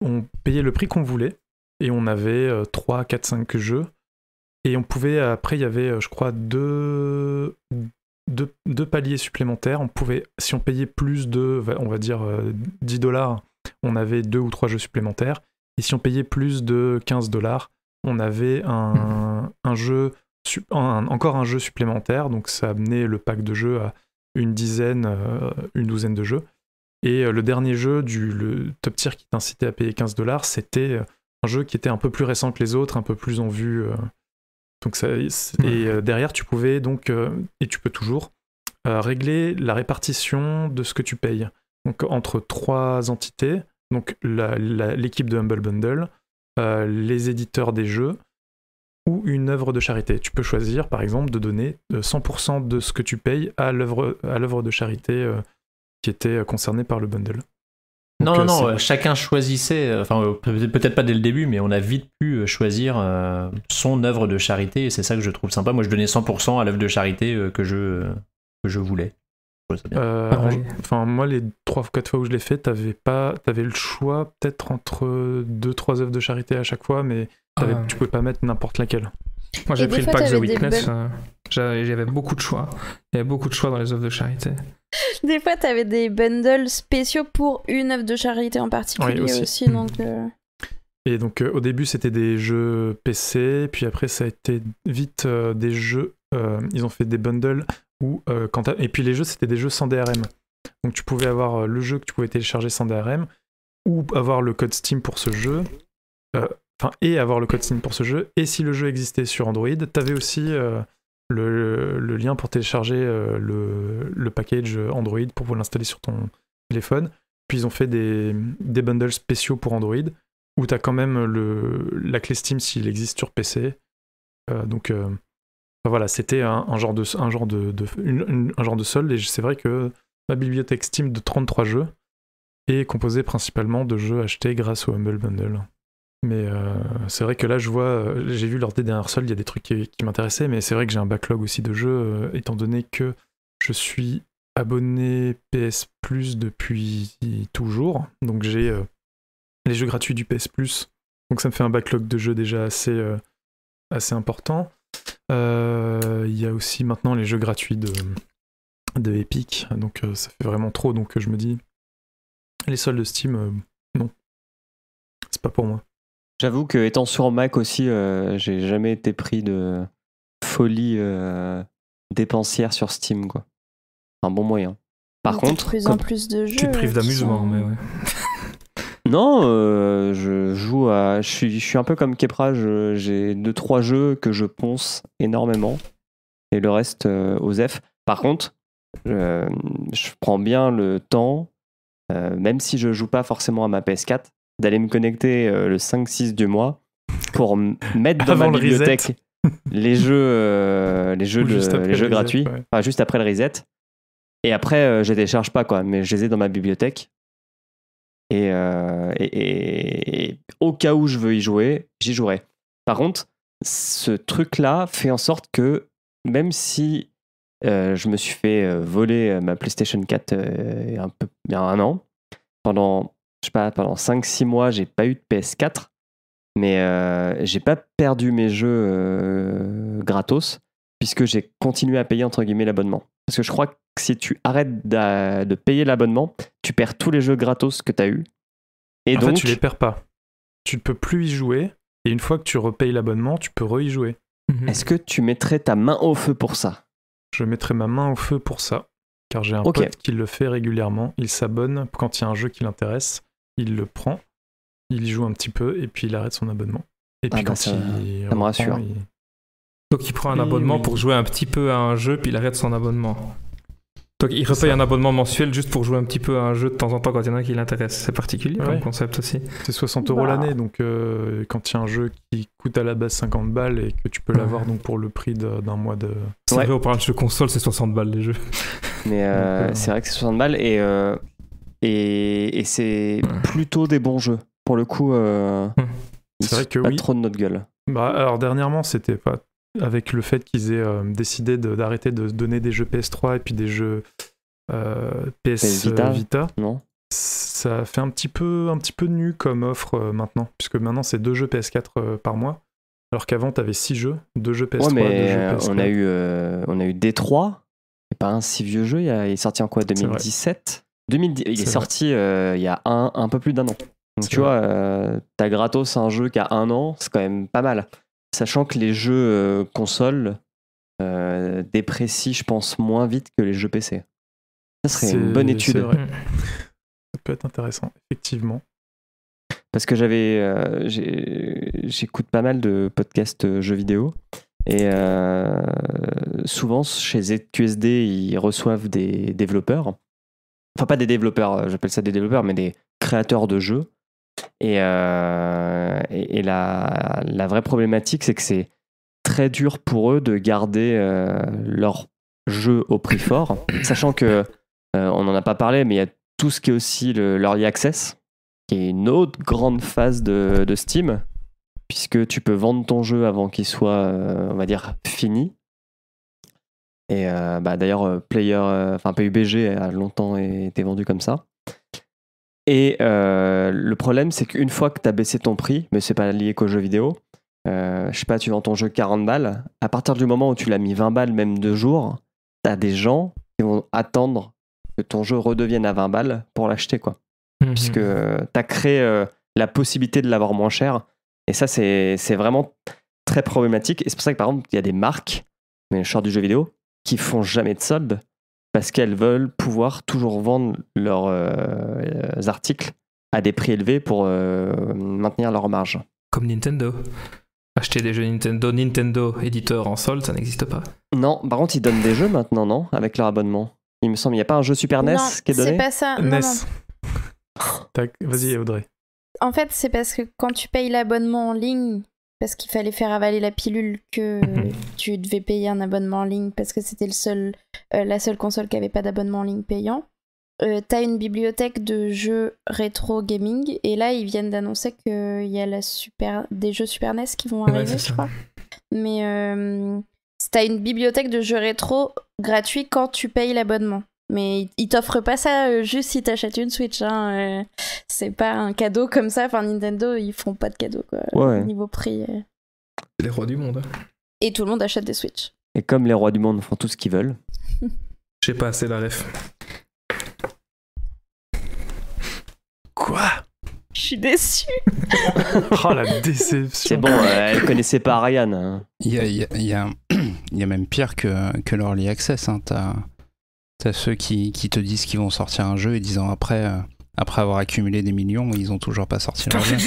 on payait le prix qu'on voulait, et on avait 3, 4, 5 jeux. Et on pouvait, après, il y avait, je crois, deux paliers supplémentaires. On pouvait, si on payait plus de, on va dire, $10, on avait 2 ou 3 jeux supplémentaires. Et si on payait plus de $15, on avait encore un jeu supplémentaire. Donc ça amenait le pack de jeux à une douzaine de jeux. Et le dernier jeu, le top tier qui t'incitait à payer $15, c'était un jeu qui était un peu plus récent que les autres, un peu plus en vue. Donc derrière, tu pouvais donc, et tu peux toujours, régler la répartition de ce que tu payes. Donc entre 3 entités, donc l'équipe de Humble Bundle, les éditeurs des jeux, ou une œuvre de charité. Tu peux choisir, par exemple, de donner 100% de ce que tu payes à l'œuvre de charité qui était concernée par le bundle. Donc, Non, chacun choisissait, peut-être pas dès le début, mais on a vite pu choisir son œuvre de charité, et c'est ça que je trouve sympa. Moi, je donnais 100% à l'œuvre de charité que je voulais. Je trouvais ça bien. Moi, les 3 ou 4 fois où je l'ai fait, t'avais le choix peut-être entre 2-3 œuvres de charité à chaque fois, mais tu pouvais pas mettre n'importe laquelle. Moi, j'ai Et pris des le fois, pack The t'avais des Witness. J'avais beaucoup de choix. Il y avait beaucoup de choix dans les œuvres de charité. Des fois, t'avais des bundles spéciaux pour une œuvre de charité en particulier Oui, aussi. Donc, Et donc au début c'était des jeux PC, puis après ça a été vite des jeux, ils ont fait des bundles où, et puis les jeux c'était des jeux sans DRM. Donc tu pouvais avoir le jeu que tu pouvais télécharger sans DRM, ou avoir le code Steam pour ce jeu, et avoir le code Steam pour ce jeu, et si le jeu existait sur Android, t'avais aussi le lien pour télécharger le package Android pour l'installer sur ton téléphone. Puis ils ont fait des bundles spéciaux pour Android, où tu as quand même la clé Steam s'il existe sur PC. Voilà, c'était un genre de solde, et c'est vrai que ma bibliothèque Steam de 33 jeux est composée principalement de jeux achetés grâce au Humble Bundle. Mais c'est vrai que là, j'ai vu lors des dernières soldes, il y a des trucs qui m'intéressaient, mais c'est vrai que j'ai un backlog aussi de jeux, étant donné que je suis abonné PS Plus depuis toujours, donc j'ai les jeux gratuits du PS Plus, donc ça me fait un backlog de jeux déjà assez important. Il y a aussi maintenant les jeux gratuits de Epic, donc ça fait vraiment trop, donc je me dis les soldes de Steam, non, c'est pas pour moi. J'avoue que étant sur Mac aussi, j'ai jamais été pris de folie dépensière sur Steam, quoi. Un bon moyen. Par contre, de plus en plus de jeux. Tu te prives d'amusement, mais ouais. Non, je joue à. Je suis un peu comme Kepra, j'ai 2-3 jeux que je ponce énormément, et le reste aux F. Par contre, je prends bien le temps, même si je joue pas forcément à ma PS4, d'aller me connecter le 5-6 du mois pour mettre dans ma bibliothèque les jeux gratuits, ouais. enfin, juste après le reset. Et après, je les télécharge pas, quoi, mais je les ai dans ma bibliothèque. Et au cas où je veux y jouer, j'y jouerai. Par contre, ce truc-là fait en sorte que même si je me suis fait voler ma PlayStation 4 il y a un an, pendant 5-6 mois, j'ai pas eu de PS4, mais j'ai pas perdu mes jeux gratos, puisque j'ai continué à payer entre guillemets l'abonnement. Parce que je crois que si tu arrêtes de payer l'abonnement, tu perds tous les jeux gratos que tu as eu. Et en donc, fait, tu les perds pas. Tu ne peux plus y jouer, et une fois que tu repayes l'abonnement, tu peux re-y jouer. Est-ce que tu mettrais ta main au feu pour ça ? Je mettrai ma main au feu pour ça, car j'ai un pote qui le fait régulièrement. Il s'abonne quand il y a un jeu qui l'intéresse, il le prend, il y joue un petit peu, et puis il arrête son abonnement. Et puis ça me rassure. Donc il prend un abonnement pour jouer un petit peu à un jeu, puis il arrête son abonnement. Donc il repaye un abonnement mensuel juste pour jouer un petit peu à un jeu de temps en temps quand il y en a qui l'intéresse. C'est particulier comme concept aussi. C'est 60 € l'année, donc quand il y a un jeu qui coûte à la base 50 balles et que tu peux l'avoir donc pour le prix d'un mois de... C'est vrai, on parle de jeux console, c'est 60 balles les jeux. Mais c'est vrai que c'est 60 balles et c'est plutôt des bons jeux. Pour le coup, c'est vrai que pas trop de notre gueule. Bah, alors dernièrement, c'était pas... Avec le fait qu'ils aient décidé d'arrêter de donner des jeux PS3 et puis des jeux PS Vita, non, ça fait un petit peu nu comme offre maintenant, puisque maintenant c'est 2 jeux PS4 par mois, alors qu'avant t'avais 6 jeux, 2 jeux PS3, 2 jeux PS4. On a eu D3, c'est pas un si vieux jeu, il est sorti en quoi, 2017 2010, il est sorti il y a un peu plus d'1 an. Donc tu vois, t'as gratos un jeu qui a 1 an, c'est quand même pas mal. Sachant que les jeux consoles déprécient, je pense, moins vite que les jeux PC. Ça serait une bonne étude. Ça peut être intéressant, effectivement. Parce que j'écoute pas mal de podcasts jeux vidéo. Et souvent, chez ZQSD, ils reçoivent des développeurs. Enfin, pas des développeurs, j'appelle ça des développeurs, mais des créateurs de jeux. Et la vraie problématique, c'est que c'est très dur pour eux de garder leur jeu au prix fort, sachant que on n'en a pas parlé, mais il y a tout ce qui est aussi l'Early Access, qui est une autre grande phase de Steam, puisque tu peux vendre ton jeu avant qu'il soit, on va dire, fini. Et d'ailleurs, PUBG a longtemps été vendu comme ça. Et le problème, c'est qu'une fois que tu as baissé ton prix, mais c'est pas lié qu'aux jeux vidéo, je sais pas, tu vends ton jeu 40 balles, à partir du moment où tu l'as mis 20 balles, même 2 jours, t'as des gens qui vont attendre que ton jeu redevienne à 20 balles pour l'acheter, quoi. Puisque t'as créé la possibilité de l'avoir moins cher. Et ça, c'est vraiment très problématique. Et c'est pour ça que, par exemple, il y a des marques, mais je sors du jeu vidéo, qui font jamais de soldes parce qu'elles veulent pouvoir toujours vendre leurs articles à des prix élevés pour maintenir leur marge. Comme Nintendo. Acheter des jeux Nintendo éditeur en solde, ça n'existe pas. Non, par contre, ils donnent des jeux maintenant, non? Avec leur abonnement. Il me semble, il n'y a pas un jeu Super NES qui est donné? C'est pas ça. NES. Non. Vas-y, Audrey. En fait, c'est parce que quand tu payes l'abonnement en ligne, parce qu'il fallait faire avaler la pilule que tu devais payer un abonnement en ligne parce que c'était la seule console qui avait pas d'abonnement en ligne payant. T'as une bibliothèque de jeux rétro gaming et là ils viennent d'annoncer qu'il y a des jeux Super NES qui vont arriver, je crois. Mais t'as une bibliothèque de jeux rétro gratuit quand tu payes l'abonnement. Mais ils t'offrent pas ça juste si t'achètes une Switch. Hein. C'est pas un cadeau comme ça. Enfin, Nintendo, ils font pas de cadeau, quoi. Ouais. Niveau prix. C'est les rois du monde. Hein. Et tout le monde achète des Switch. Et comme les rois du monde font tout ce qu'ils veulent. Je sais pas, c'est la ref. Quoi? Je suis déçue. Oh, la déception. C'est bon, elle connaissait pas Ariane. Hein. Il y a même pire que l'Early Access. Hein. T'as ceux qui te disent qu'ils vont sortir un jeu et 10 ans après avoir accumulé des millions, ils ont toujours pas sorti leur jeu.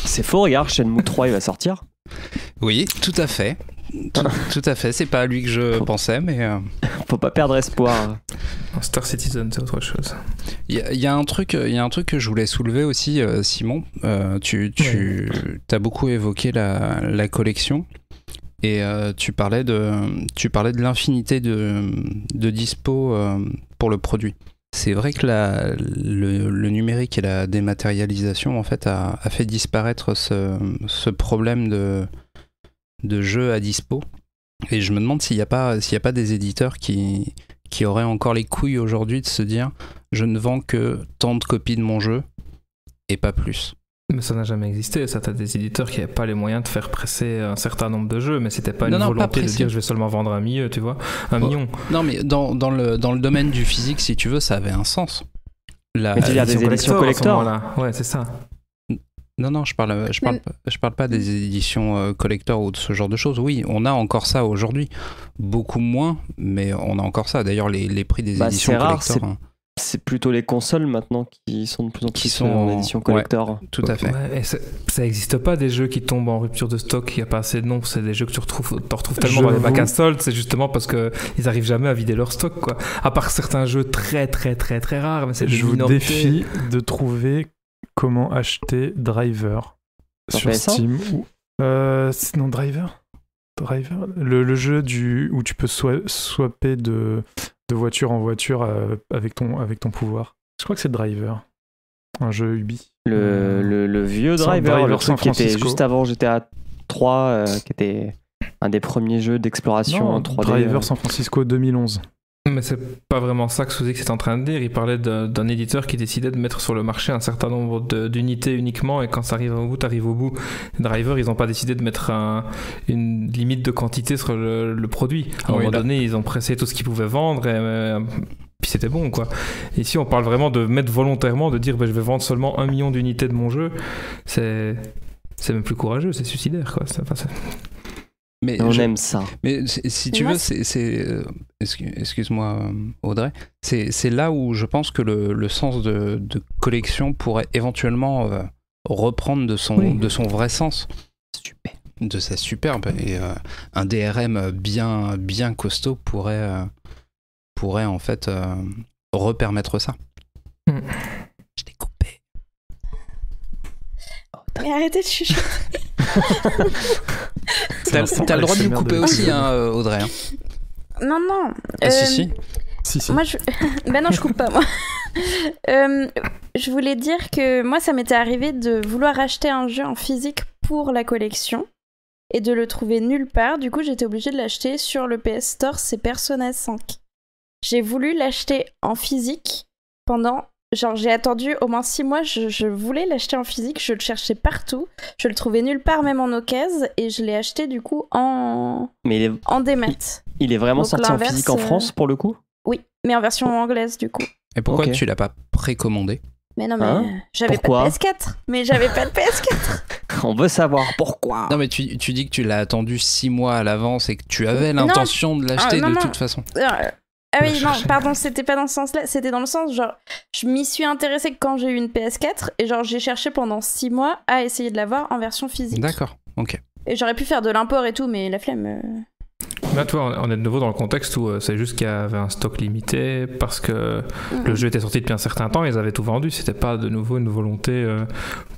C'est faux, regarde, Shenmue 3 il va sortir. Oui, tout à fait. Tout à fait, c'est pas à lui que je pensais, mais... Faut pas perdre espoir. Star Citizen, c'est autre chose. Il y a un truc que je voulais soulever aussi, Simon. Tu as beaucoup évoqué la collection. Et tu parlais de l'infinité de dispo pour le produit. C'est vrai que le numérique et la dématérialisation en fait a fait disparaître ce problème de jeux à dispo. Et je me demande s'il n'y a pas des éditeurs qui auraient encore les couilles aujourd'hui de se dire je ne vends que tant de copies de mon jeu et pas plus. Mais ça n'a jamais existé, ça. T'as des éditeurs qui n'avaient pas les moyens de faire presser un certain nombre de jeux, mais c'était pas une volonté de dire je vais seulement vendre un million, tu vois, un million. Non, mais dans le domaine du physique, si tu veux, ça avait un sens. Mais tu veux dire des éditions collector là. Ouais, c'est ça. Non, je parle pas des éditions collector ou de ce genre de choses. Oui, on a encore ça aujourd'hui. Beaucoup moins, mais on a encore ça. D'ailleurs, les prix des éditions collector... C'est plutôt les consoles maintenant qui sont de plus en plus en édition collector. Ouais, tout à fait. Ouais, et ça n'existe pas des jeux qui tombent en rupture de stock, il n'y a pas assez de noms, c'est des jeux que tu retrouves tellement dans les bacs à soldes, c'est justement parce qu'ils n'arrivent jamais à vider leur stock, quoi. À part certains jeux très très très très rares, mais c'est des minorités. Je vous défie de trouver comment acheter Driver sur Steam. Non, Driver, le jeu où tu peux swapper de voiture en voiture avec ton pouvoir. Je crois que c'est Driver, un jeu Ubi. Le vieux Driver, le truc qui était juste avant GTA 3, qui était un des premiers jeux d'exploration en 3D. Driver San Francisco 2011. Mais c'est pas vraiment ça que Souzix est en train de dire. Il parlait d'un éditeur qui décidait de mettre sur le marché un certain nombre d'unités uniquement, et quand ça arrive au bout, t'arrives au bout. Les drivers, ils n'ont pas décidé de mettre une limite de quantité sur le produit. À un moment donné, ils ont pressé tout ce qu'ils pouvaient vendre, et puis c'était bon, quoi. Ici, on parle vraiment de mettre volontairement, de dire je vais vendre seulement 1 million d'unités de mon jeu. C'est même plus courageux, c'est suicidaire, quoi. Mais on aime ça. Mais si tu veux, excuse-moi Audrey, c'est là où je pense que le sens de collection pourrait éventuellement reprendre de son vrai sens. Super. De sa superbe. Et un DRM bien costaud pourrait en fait repermettre ça. Je t'ai coupé. Mais arrêtez de chuchoter. T'as le droit de nous couper aussi, hein, Audrey. Hein. Non. Si. Moi, ben non, je coupe pas, moi. Je voulais dire que moi, ça m'était arrivé de vouloir acheter un jeu en physique pour la collection et de le trouver nulle part. Du coup, j'étais obligée de l'acheter sur le PS Store, c'est Persona 5. J'ai voulu l'acheter en physique pendant genre j'ai attendu au moins 6 mois, je voulais l'acheter en physique, je le cherchais partout, je le trouvais nulle part, même en occasion, et je l'ai acheté du coup en démat. Il est vraiment sorti en physique en France pour le coup? Oui, mais en version anglaise du coup. Et pourquoi tu l'as pas précommandé? Mais non, mais j'avais pas de PS4. Mais j'avais pas de PS4. On veut savoir pourquoi. Non, mais tu dis que tu l'as attendu 6 mois à l'avance et que tu avais l'intention de l'acheter de toute façon. Ah oui, non, pardon, c'était pas dans ce sens-là. C'était dans le sens, genre, je m'y suis intéressée quand j'ai eu une PS4 et genre, j'ai cherché pendant 6 mois à essayer de l'avoir en version physique. D'accord, ok. Et j'aurais pu faire de l'import et tout, mais la flemme. Là, toi, on est de nouveau dans le contexte où c'est juste qu'il y avait un stock limité parce que le jeu était sorti depuis un certain temps, ils avaient tout vendu. C'était pas de nouveau une volonté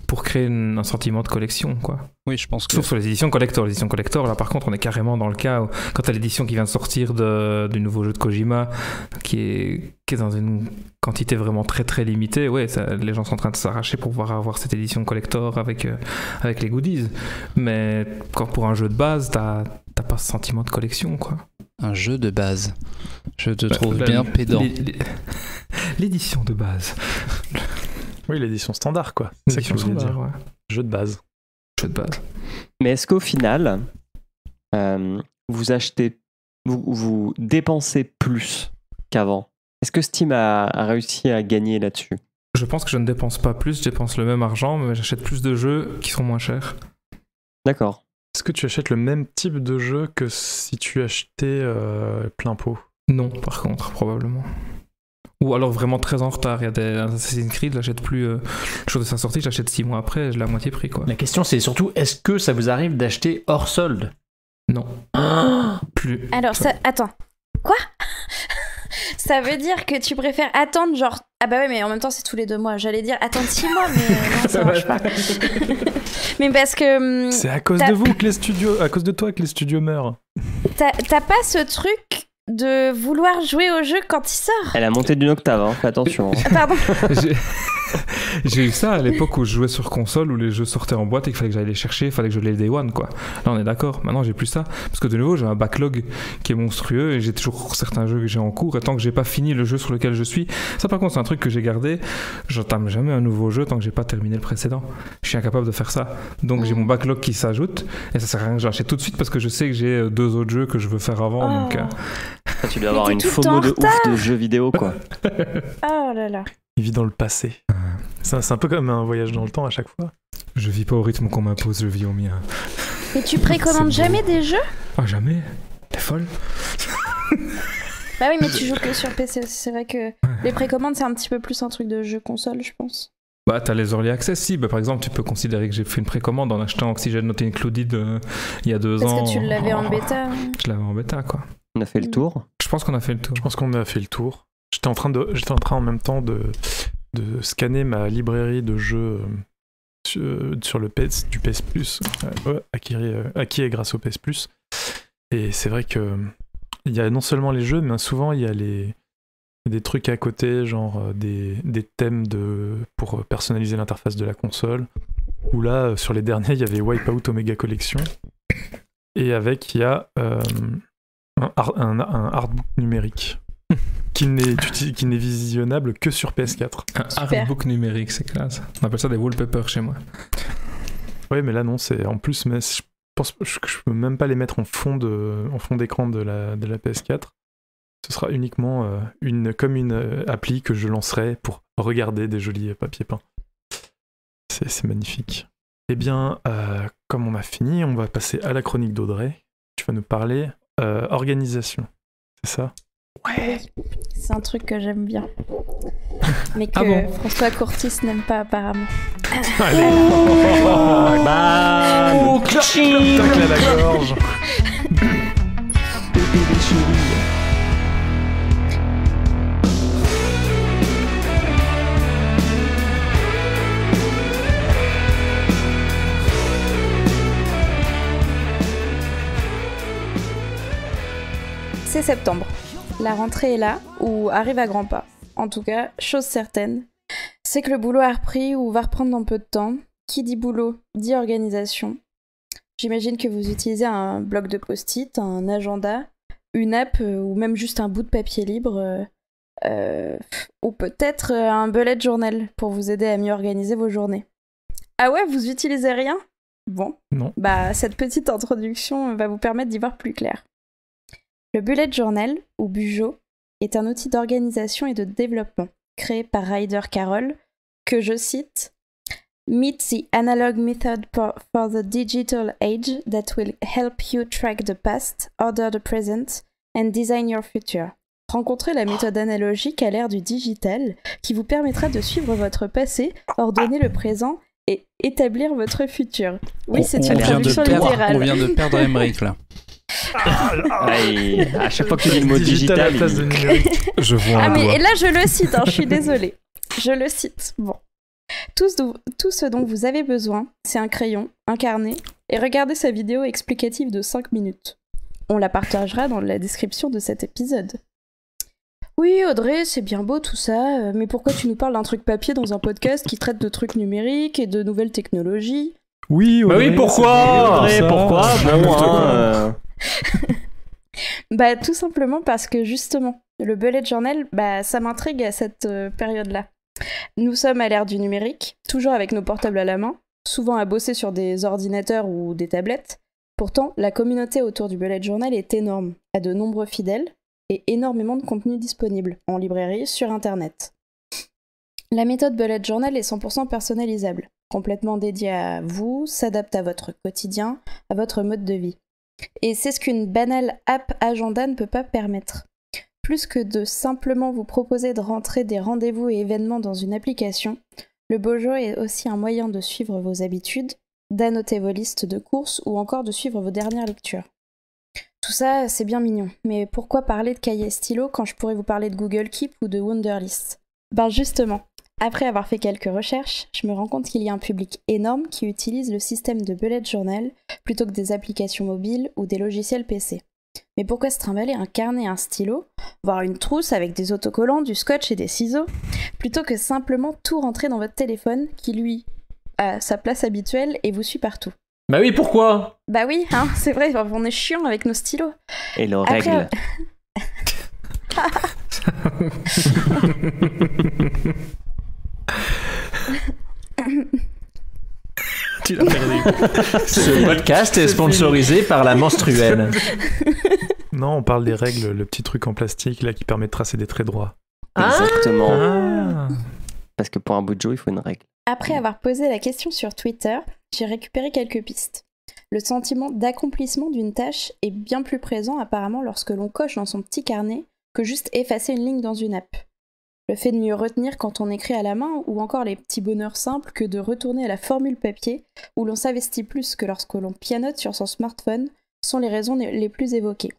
pour créer un sentiment de collection, quoi. Oui, je pense que... Sauf sur les éditions collector. Les éditions collector, là, par contre, on est carrément dans le cas où, quand t'as l'édition qui vient de sortir du nouveau jeu de Kojima, qui est dans une quantité vraiment très très limitée, ouais, les gens sont en train de s'arracher pour pouvoir avoir cette édition collector avec les goodies. Mais quand pour un jeu de base, t'as pas ce sentiment de collection, quoi. Un jeu de base. Je te trouve bien pédant. L'édition de base. Oui, l'édition standard, quoi. C'est ça que je voulais dire. Ouais. Jeu de base. Jeu de base. Mais est-ce qu'au final, vous dépensez plus qu'avant? Est-ce que Steam a réussi à gagner là-dessus? Je pense que je ne dépense pas plus, je dépense le même argent, mais j'achète plus de jeux qui sont moins chers. D'accord. Est-ce que tu achètes le même type de jeu que si tu achetais plein pot? Non, par contre, probablement. Ou alors vraiment très en retard. Il y a des Assassin's Creed, j'achète plus le jour de sa sortie, j'achète 6 mois après, j'ai la moitié prix, quoi. La question, c'est surtout, est-ce que ça vous arrive d'acheter hors solde? Non. Plus. Alors, ça... Attends. Quoi? Ça veut dire que tu préfères attendre genre... Ah bah ouais, mais en même temps c'est tous les 2 mois. J'allais dire attendre 6 mois, mais non, ça marche pas. Mais parce que... C'est à cause de vous que les studios... À cause de toi que les studios meurent. T'as pas ce truc de vouloir jouer au jeu quand il sort? Elle a monté d'une octave, hein. Fais attention. Hein. Pardon. J'ai eu ça à l'époque où je jouais sur console, où les jeux sortaient en boîte et qu'il fallait que j'aille les chercher, il fallait que je les day one, quoi. Là on est d'accord, maintenant j'ai plus ça, parce que de nouveau j'ai un backlog qui est monstrueux et j'ai toujours certains jeux que j'ai en cours, et tant que j'ai pas fini le jeu sur lequel je suis, ça par contre c'est un truc que j'ai gardé, j'entame jamais un nouveau jeu tant que j'ai pas terminé le précédent. Je suis incapable de faire ça, donc j'ai mon backlog qui s'ajoute, et ça sert à rien que j'achète tout de suite parce que je sais que j'ai 2 autres jeux que je veux faire avant, donc... Tu dois avoir une FOMO de ouf de jeux vidéo, quoi. Oh là là. Il vit dans le passé. C'est un peu comme un voyage dans le temps à chaque fois. Je vis pas au rythme qu'on m'impose, je vis au mien. Et tu précommandes jamais des jeux? Ah, jamais? T'es folle? Bah oui, mais tu joues que sur PC aussi. C'est vrai que les précommandes, c'est un petit peu plus un truc de jeu console, je pense. Bah, t'as les early access, si. Bah, par exemple, tu peux considérer que j'ai fait une précommande en achetant Oxygen Not Included il y a 2 ans. Parce que tu l'avais en bêta. Je l'avais en bêta, quoi. On a fait le tour. Je pense qu'on a fait le tour. Je pense qu'on a fait le tour. J'étais en train en même temps de scanner ma librairie de jeux sur le PS, du PS Plus, acquis grâce au PS Plus. Et c'est vrai que il y a non seulement les jeux, mais souvent il y a des trucs à côté, genre des thèmes pour personnaliser l'interface de la console. Où là, sur les derniers, il y avait Wipeout Omega Collection. Et avec, il y a un artbook numérique. qui n'est visionnable que sur PS4. Un artbook numérique, c'est classe. On appelle ça des wallpapers chez moi. Oui, mais là non, c'est en plus, mais je pense que je peux même pas les mettre en fond d'écran de la PS4. Ce sera uniquement comme une appli que je lancerai pour regarder des jolis papiers peints. C'est magnifique. Eh bien, comme on a fini, on va passer à la chronique d'Audrey. Tu vas nous parler organisation, c'est ça? Ouais. C'est un truc que j'aime bien. Mais que François Courtis n'aime pas apparemment. Allez. Tacle à la gorge. C'est septembre. La rentrée est là, ou arrive à grands pas. En tout cas, chose certaine, c'est que le boulot a repris ou va reprendre dans peu de temps. Qui dit boulot, dit organisation. J'imagine que vous utilisez un bloc de post-it, un agenda, une app ou même juste un bout de papier libre Ou peut-être un bullet journal pour vous aider à mieux organiser vos journées. Ah ouais, vous utilisez rien ? Bon, Non. bah cette petite introduction va vous permettre d'y voir plus clair. Le bullet journal, ou Bujo, est un outil d'organisation et de développement créé par Ryder Carroll, que je cite « Meet the analog method for the digital age that will help you track the past, order the present and design your future. » Rencontrez la méthode analogique à l'ère du digital qui vous permettra de suivre votre passé, ordonner le présent et établir votre futur. Oui, c'est une traduction littérale. On vient de perdre Emmerich là. À chaque fois que tu dis le mot digital, à la place de numérique. Je vois Ah un mais doigt. et là je le cite, je suis désolée. Je le cite. Bon. Tout ce dont vous avez besoin, c'est un crayon, un carnet, et regardez sa vidéo explicative de 5 minutes. On la partagera dans la description de cet épisode. Oui, Audrey, c'est bien beau tout ça, mais pourquoi tu nous parles d'un truc papier dans un podcast qui traite de trucs numériques et de nouvelles technologies ? Oui, Bah oui, pourquoi Audrey, pourquoi Bon, Bah tout simplement parce que justement, le bullet journal, bah ça m'intrigue à cette période-là. Nous sommes à l'ère du numérique, toujours avec nos portables à la main, souvent à bosser sur des ordinateurs ou des tablettes. Pourtant, la communauté autour du bullet journal est énorme, a de nombreux fidèles et énormément de contenu disponible, en librairie, sur internet. La méthode bullet journal est 100% personnalisable, complètement dédiée à vous, s'adapte à votre quotidien, à votre mode de vie. Et c'est ce qu'une banale app agenda ne peut pas permettre. Plus que de simplement vous proposer de rentrer des rendez-vous et événements dans une application, le Bujo est aussi un moyen de suivre vos habitudes, d'annoter vos listes de courses ou encore de suivre vos dernières lectures. Tout ça, c'est bien mignon, mais pourquoi parler de cahier stylo quand je pourrais vous parler de Google Keep ou de Wunderlist ? Ben justement, après avoir fait quelques recherches, je me rends compte qu'il y a un public énorme qui utilise le système de bullet journal plutôt que des applications mobiles ou des logiciels PC. Mais pourquoi se trimballer un carnet et un stylo, voire une trousse avec des autocollants, du scotch et des ciseaux, plutôt que simplement tout rentrer dans votre téléphone qui, lui, a sa place habituelle et vous suit partout ? Bah oui, pourquoi ? Bah oui, hein, c'est vrai, on est chiant avec nos stylos. Et le règle. Tu l'as perdu. Ce podcast est sponsorisé par la menstruelle. Non, on parle des règles, le petit truc en plastique là qui permet de tracer des traits droits. Exactement. Ah. Parce que pour un Bujo, il faut une règle. Après avoir posé la question sur Twitter, j'ai récupéré quelques pistes. Le sentiment d'accomplissement d'une tâche est bien plus présent apparemment lorsque l'on coche dans son petit carnet que juste effacer une ligne dans une app. Le fait de mieux retenir quand on écrit à la main ou encore les petits bonheurs simples que de retourner à la formule papier où l'on s'investit plus que lorsque l'on pianote sur son smartphone sont les raisons les plus évoquées.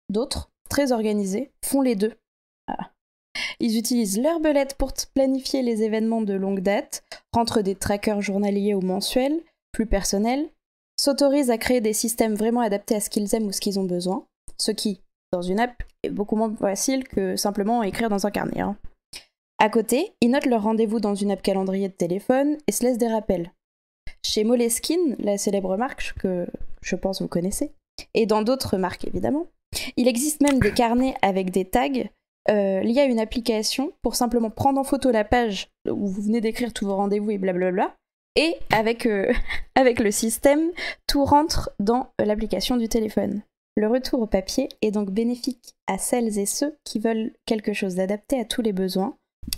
D'autres, très organisés, font les deux. Ah. Ils utilisent leur belette pour planifier les événements de longue date, rentrent des trackers journaliers ou mensuels, plus personnels, s'autorisent à créer des systèmes vraiment adaptés à ce qu'ils aiment ou ce qu'ils ont besoin, ce qui, dans une app, est beaucoup moins facile que simplement écrire dans un carnet. Hein. À côté, ils notent leur rendez-vous dans une app calendrier de téléphone et se laissent des rappels. Chez Moleskine, la célèbre marque que je pense vous connaissez, et dans d'autres marques évidemment, il existe même des carnets avec des tags liés à une application pour simplement prendre en photo la page où vous venez d'écrire tous vos rendez-vous et blablabla, et avec le système, tout rentre dans l'application du téléphone. Le retour au papier est donc bénéfique à celles et ceux qui veulent quelque chose d'adapté à tous les besoins,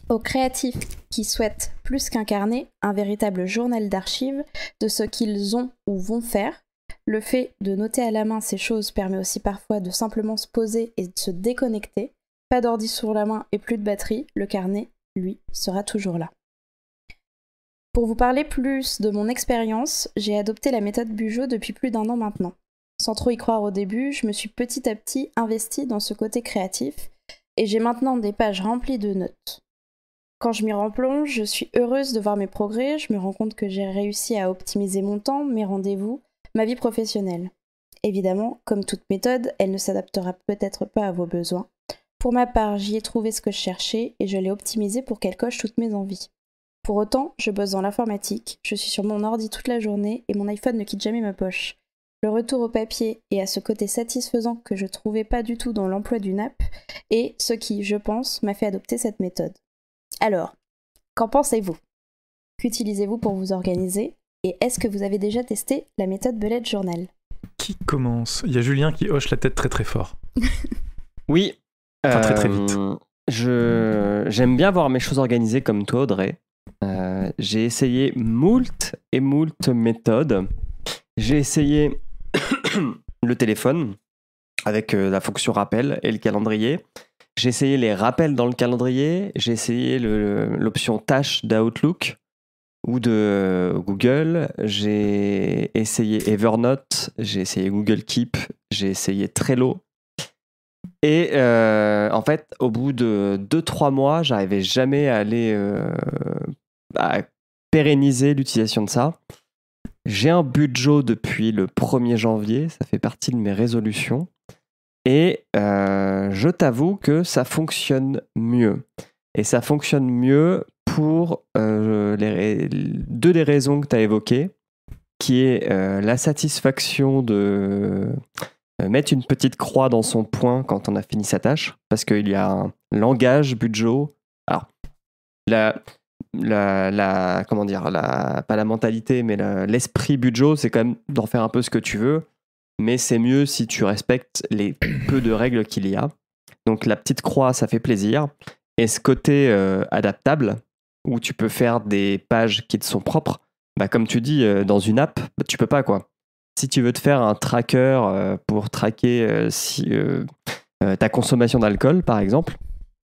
aux créatifs qui souhaitent plus qu'un carnet, un véritable journal d'archives de ce qu'ils ont ou vont faire. Le fait de noter à la main ces choses permet aussi parfois de simplement se poser et de se déconnecter. Pas d'ordi sur la main et plus de batterie, le carnet, lui, sera toujours là. Pour vous parler plus de mon expérience, j'ai adopté la méthode Bujo depuis plus d'1 an maintenant. Sans trop y croire au début, je me suis petit à petit investie dans ce côté créatif et j'ai maintenant des pages remplies de notes. Quand je m'y replonge, je suis heureuse de voir mes progrès, je me rends compte que j'ai réussi à optimiser mon temps, mes rendez-vous, ma vie professionnelle. Évidemment, comme toute méthode, elle ne s'adaptera peut-être pas à vos besoins. Pour ma part, j'y ai trouvé ce que je cherchais et je l'ai optimisé pour qu'elle coche toutes mes envies. Pour autant, je bosse dans l'informatique, je suis sur mon ordi toute la journée et mon iPhone ne quitte jamais ma poche. le retour au papier et à ce côté satisfaisant que je trouvais pas du tout dans l'emploi d'une app, et ce qui, je pense, m'a fait adopter cette méthode. Alors, qu'en pensez-vous ? Qu'utilisez-vous pour vous organiser ? Et est-ce que vous avez déjà testé la méthode bullet journal ? Qui commence ? Il y a Julien qui hoche la tête très très fort. Oui. Enfin, très très vite. J'aime bien voir mes choses organisées comme toi, Audrey. J'ai essayé moult méthodes. J'ai essayé le téléphone avec la fonction rappel et le calendrier. J'ai essayé les rappels dans le calendrier. J'ai essayé l'option tâches d'Outlook ou de Google. J'ai essayé Evernote. J'ai essayé Google Keep. J'ai essayé Trello. Et en fait, au bout de 2-3 mois, j'arrivais jamais à aller à pérenniser l'utilisation de ça. J'ai un budget depuis le 1er janvier, ça fait partie de mes résolutions. Et je t'avoue que ça fonctionne mieux. Et ça fonctionne mieux pour deux des raisons que tu as évoquées, qui est la satisfaction de mettre une petite croix dans son point quand on a fini sa tâche, parce qu'il y a un langage budget. Alors, comment dire, pas la mentalité, mais l'esprit budget, c'est quand même d'en faire un peu ce que tu veux, mais c'est mieux si tu respectes les peu de règles qu'il y a. Donc la petite croix, ça fait plaisir. Et ce côté adaptable, où tu peux faire des pages qui te sont propres, bah, comme tu dis, dans une app, bah, tu peux pas, quoi. Si tu veux te faire un tracker pour traquer ta consommation d'alcool, par exemple,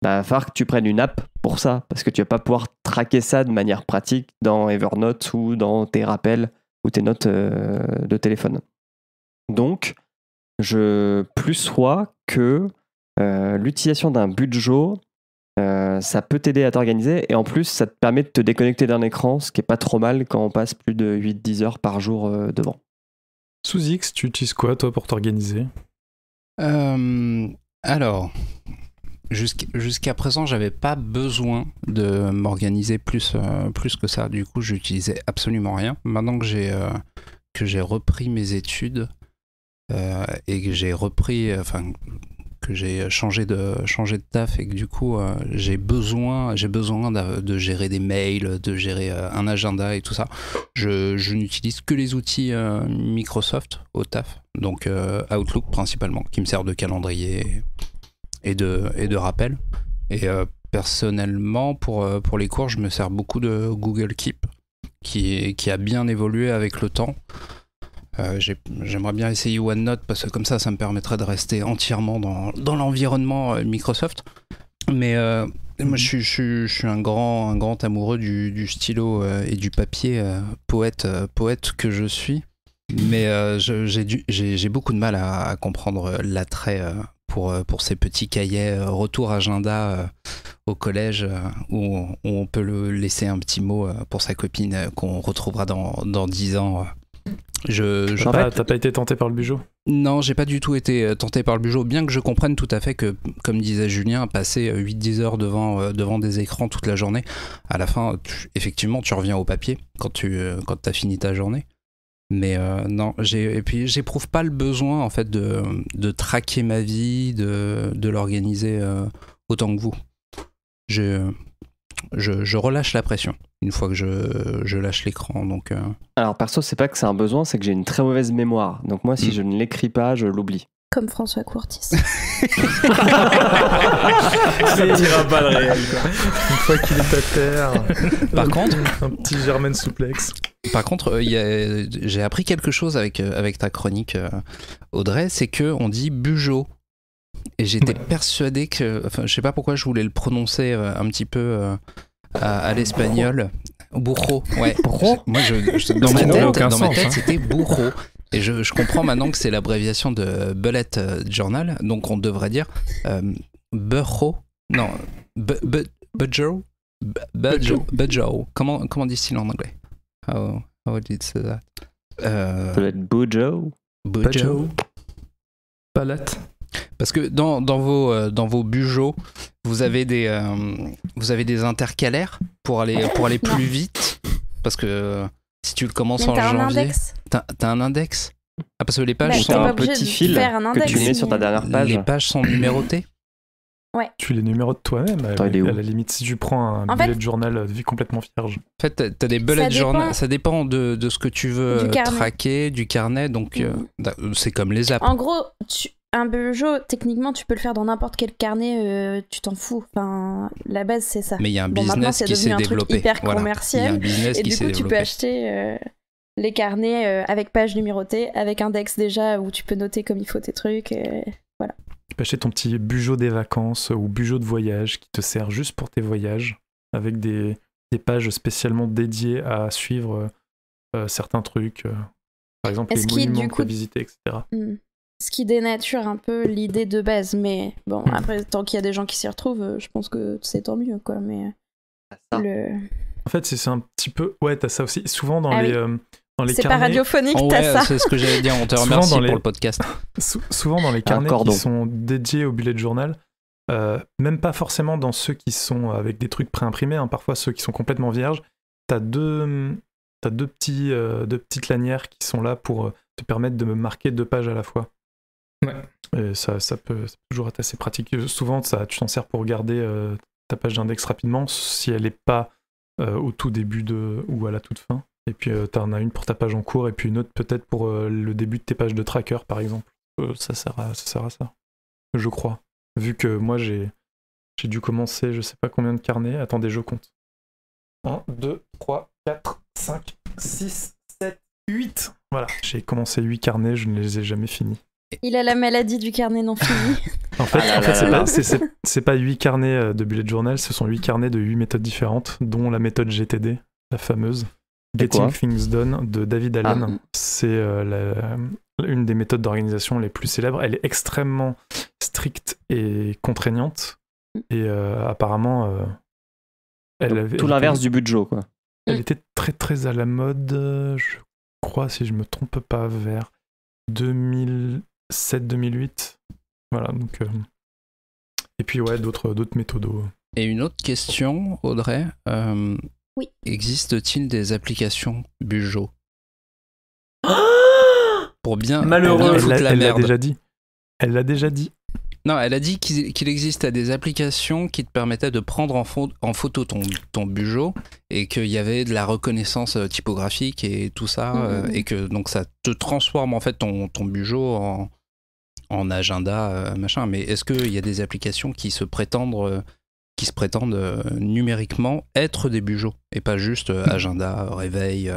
bah, va falloir que tu prennes une app pour ça, parce que tu vas pas pouvoir traquer ça de manière pratique dans Evernote ou dans tes rappels ou tes notes de téléphone. Donc, je plus vois que l'utilisation d'un budget, ça peut t'aider à t'organiser, et en plus, ça te permet de te déconnecter d'un écran, ce qui est pas trop mal quand on passe plus de 8-10 heures par jour devant. Sous X, tu utilises quoi, toi, pour t'organiser ? Alors, jusqu'à présent, j'avais pas besoin de m'organiser plus que ça. Du coup, j'utilisais absolument rien. Maintenant que j'ai repris mes études et que j'ai repris, que j'ai changé de taf, et que du coup j'ai besoin de gérer des mails, de gérer un agenda et tout ça. Je n'utilise que les outils Microsoft au taf, donc Outlook principalement, qui me sert de calendrier et de rappel. Et personnellement, pour les cours, je me sers beaucoup de Google Keep, qui a bien évolué avec le temps. J'aimerais bien essayer OneNote, parce que comme ça me permettrait de rester entièrement dans l'environnement Microsoft. Mais moi, je suis un grand amoureux du stylo et du papier, poète que je suis. Mais j'ai beaucoup de mal à comprendre l'attrait pour ces petits cahiers retour agenda au collège, où on peut laisser un petit mot pour sa copine qu'on retrouvera dans 10 ans. T'as pas été tenté par le budget ? Non, j'ai pas du tout été tenté par le budget, bien que je comprenne tout à fait que, comme disait Julien, passer 8-10 heures devant des écrans toute la journée, à la fin, effectivement, tu reviens au papier quand t'as fini ta journée. Mais non, et puis j'éprouve pas le besoin, en fait, de traquer ma vie, de l'organiser autant que vous. Je relâche la pression une fois que je lâche l'écran. Donc, Alors perso, c'est pas que c'est un besoin, c'est que j'ai une très mauvaise mémoire. Donc moi, si je ne l'écris pas, je l'oublie. Comme François Courtis. Ça tira pas le réel, quoi. Une fois qu'il est à terre. Par contre, un petit Germain souplex. Par contre, j'ai appris quelque chose avec ta chronique, Audrey, c'est qu'on dit bugeot. Et j'étais persuadé que, je sais pas pourquoi je voulais le prononcer un petit peu à l'espagnol. Burro, ouais. Moi, dans ma tête, c'était burro. Et je comprends maintenant que c'est l'abréviation de bullet journal, donc on devrait dire burro. Non, budget. Comment dit-il en anglais? How did it say that? Budget. Palette. Parce que dans vos bugeots, vous avez des intercalaires pour aller plus vite. Parce que si tu le commences en janvier, t'as un index. Ah, parce que les pages sont un petit fil que tu mets sur ta dernière page. Les pages sont numérotées. Ouais. Tu les numérotes toi-même, à la limite, si tu prends un bullet journal complètement vierge. En fait, t'as des bullet journal, ça dépend de ce que tu veux traquer, du carnet, donc c'est comme les apps. En gros, un Bujo, techniquement, tu peux le faire dans n'importe quel carnet, tu t'en fous. Enfin, la base, c'est ça. Mais il y a un business qui s'est développé. C'est hyper commercial. Il y a un business qui s'est développé. Et du coup, tu peux acheter les carnets avec pages numérotées, avec index déjà, où tu peux noter comme il faut tes trucs. Voilà. Tu peux acheter ton petit Bujo des vacances ou Bujo de voyage qui te sert juste pour tes voyages, avec des pages spécialement dédiées à suivre certains trucs. Par exemple, les monuments que tu as visités, etc. Ce qui dénature un peu l'idée de base, mais bon, après, tant qu'il y a des gens qui s'y retrouvent, je pense que c'est tant mieux, quoi. Mais en fait, c'est un petit peu... Ouais, t'as ça aussi. Souvent dans les carnets... C'est pas radiophonique, t'as ça. C'est ce que j'allais dire, on te remercie pour le podcast. Souvent dans les carnets qui sont dédiés au bullet journal, même pas forcément dans ceux qui sont avec des trucs préimprimés, hein, parfois ceux qui sont complètement vierges, t'as deux petites lanières qui sont là pour te permettre de me marquer 2 pages à la fois. Ouais. Et ça peut toujours être assez pratique. Souvent, tu t'en sers pour regarder ta page d'index rapidement si elle n'est pas au tout début ou à la toute fin. Et puis, t'en as une pour ta page en cours et puis une autre peut-être pour le début de tes pages de tracker, par exemple. Ça sert à ça, je crois. Vu que moi, j'ai dû commencer je sais pas combien de carnets. Attendez, je compte. 1, 2, 3, 4, 5, 6, 7, 8. Voilà, j'ai commencé 8 carnets, je ne les ai jamais finis. Il a la maladie du carnet non fini. En fait, c'est pas 8 carnets de bullet journal, ce sont 8 carnets de 8 méthodes différentes, dont la méthode GTD, la fameuse Getting Things Done de David Allen. C'est une des méthodes d'organisation les plus célèbres. Elle est extrêmement stricte et contraignante. Et apparemment, tout l'inverse du Bujo, quoi. Elle était très très à la mode, je crois, si je me trompe pas, vers 2007-2008. Voilà, donc... Et puis ouais, d'autres méthodos. Et une autre question, Audrey. Oui. Existe-t-il des applications Bujo pour bien malheureux, foutre la merde. Elle l'a déjà dit. Non, elle a dit qu'il existait des applications qui te permettaient de prendre en photo ton Bujo et qu'il y avait de la reconnaissance typographique et tout ça, et que donc ça te transforme en fait ton Bujo en agenda, machin. Mais est-ce qu'il y a des applications qui se prétendent numériquement être des Bujo et pas juste agenda, réveil,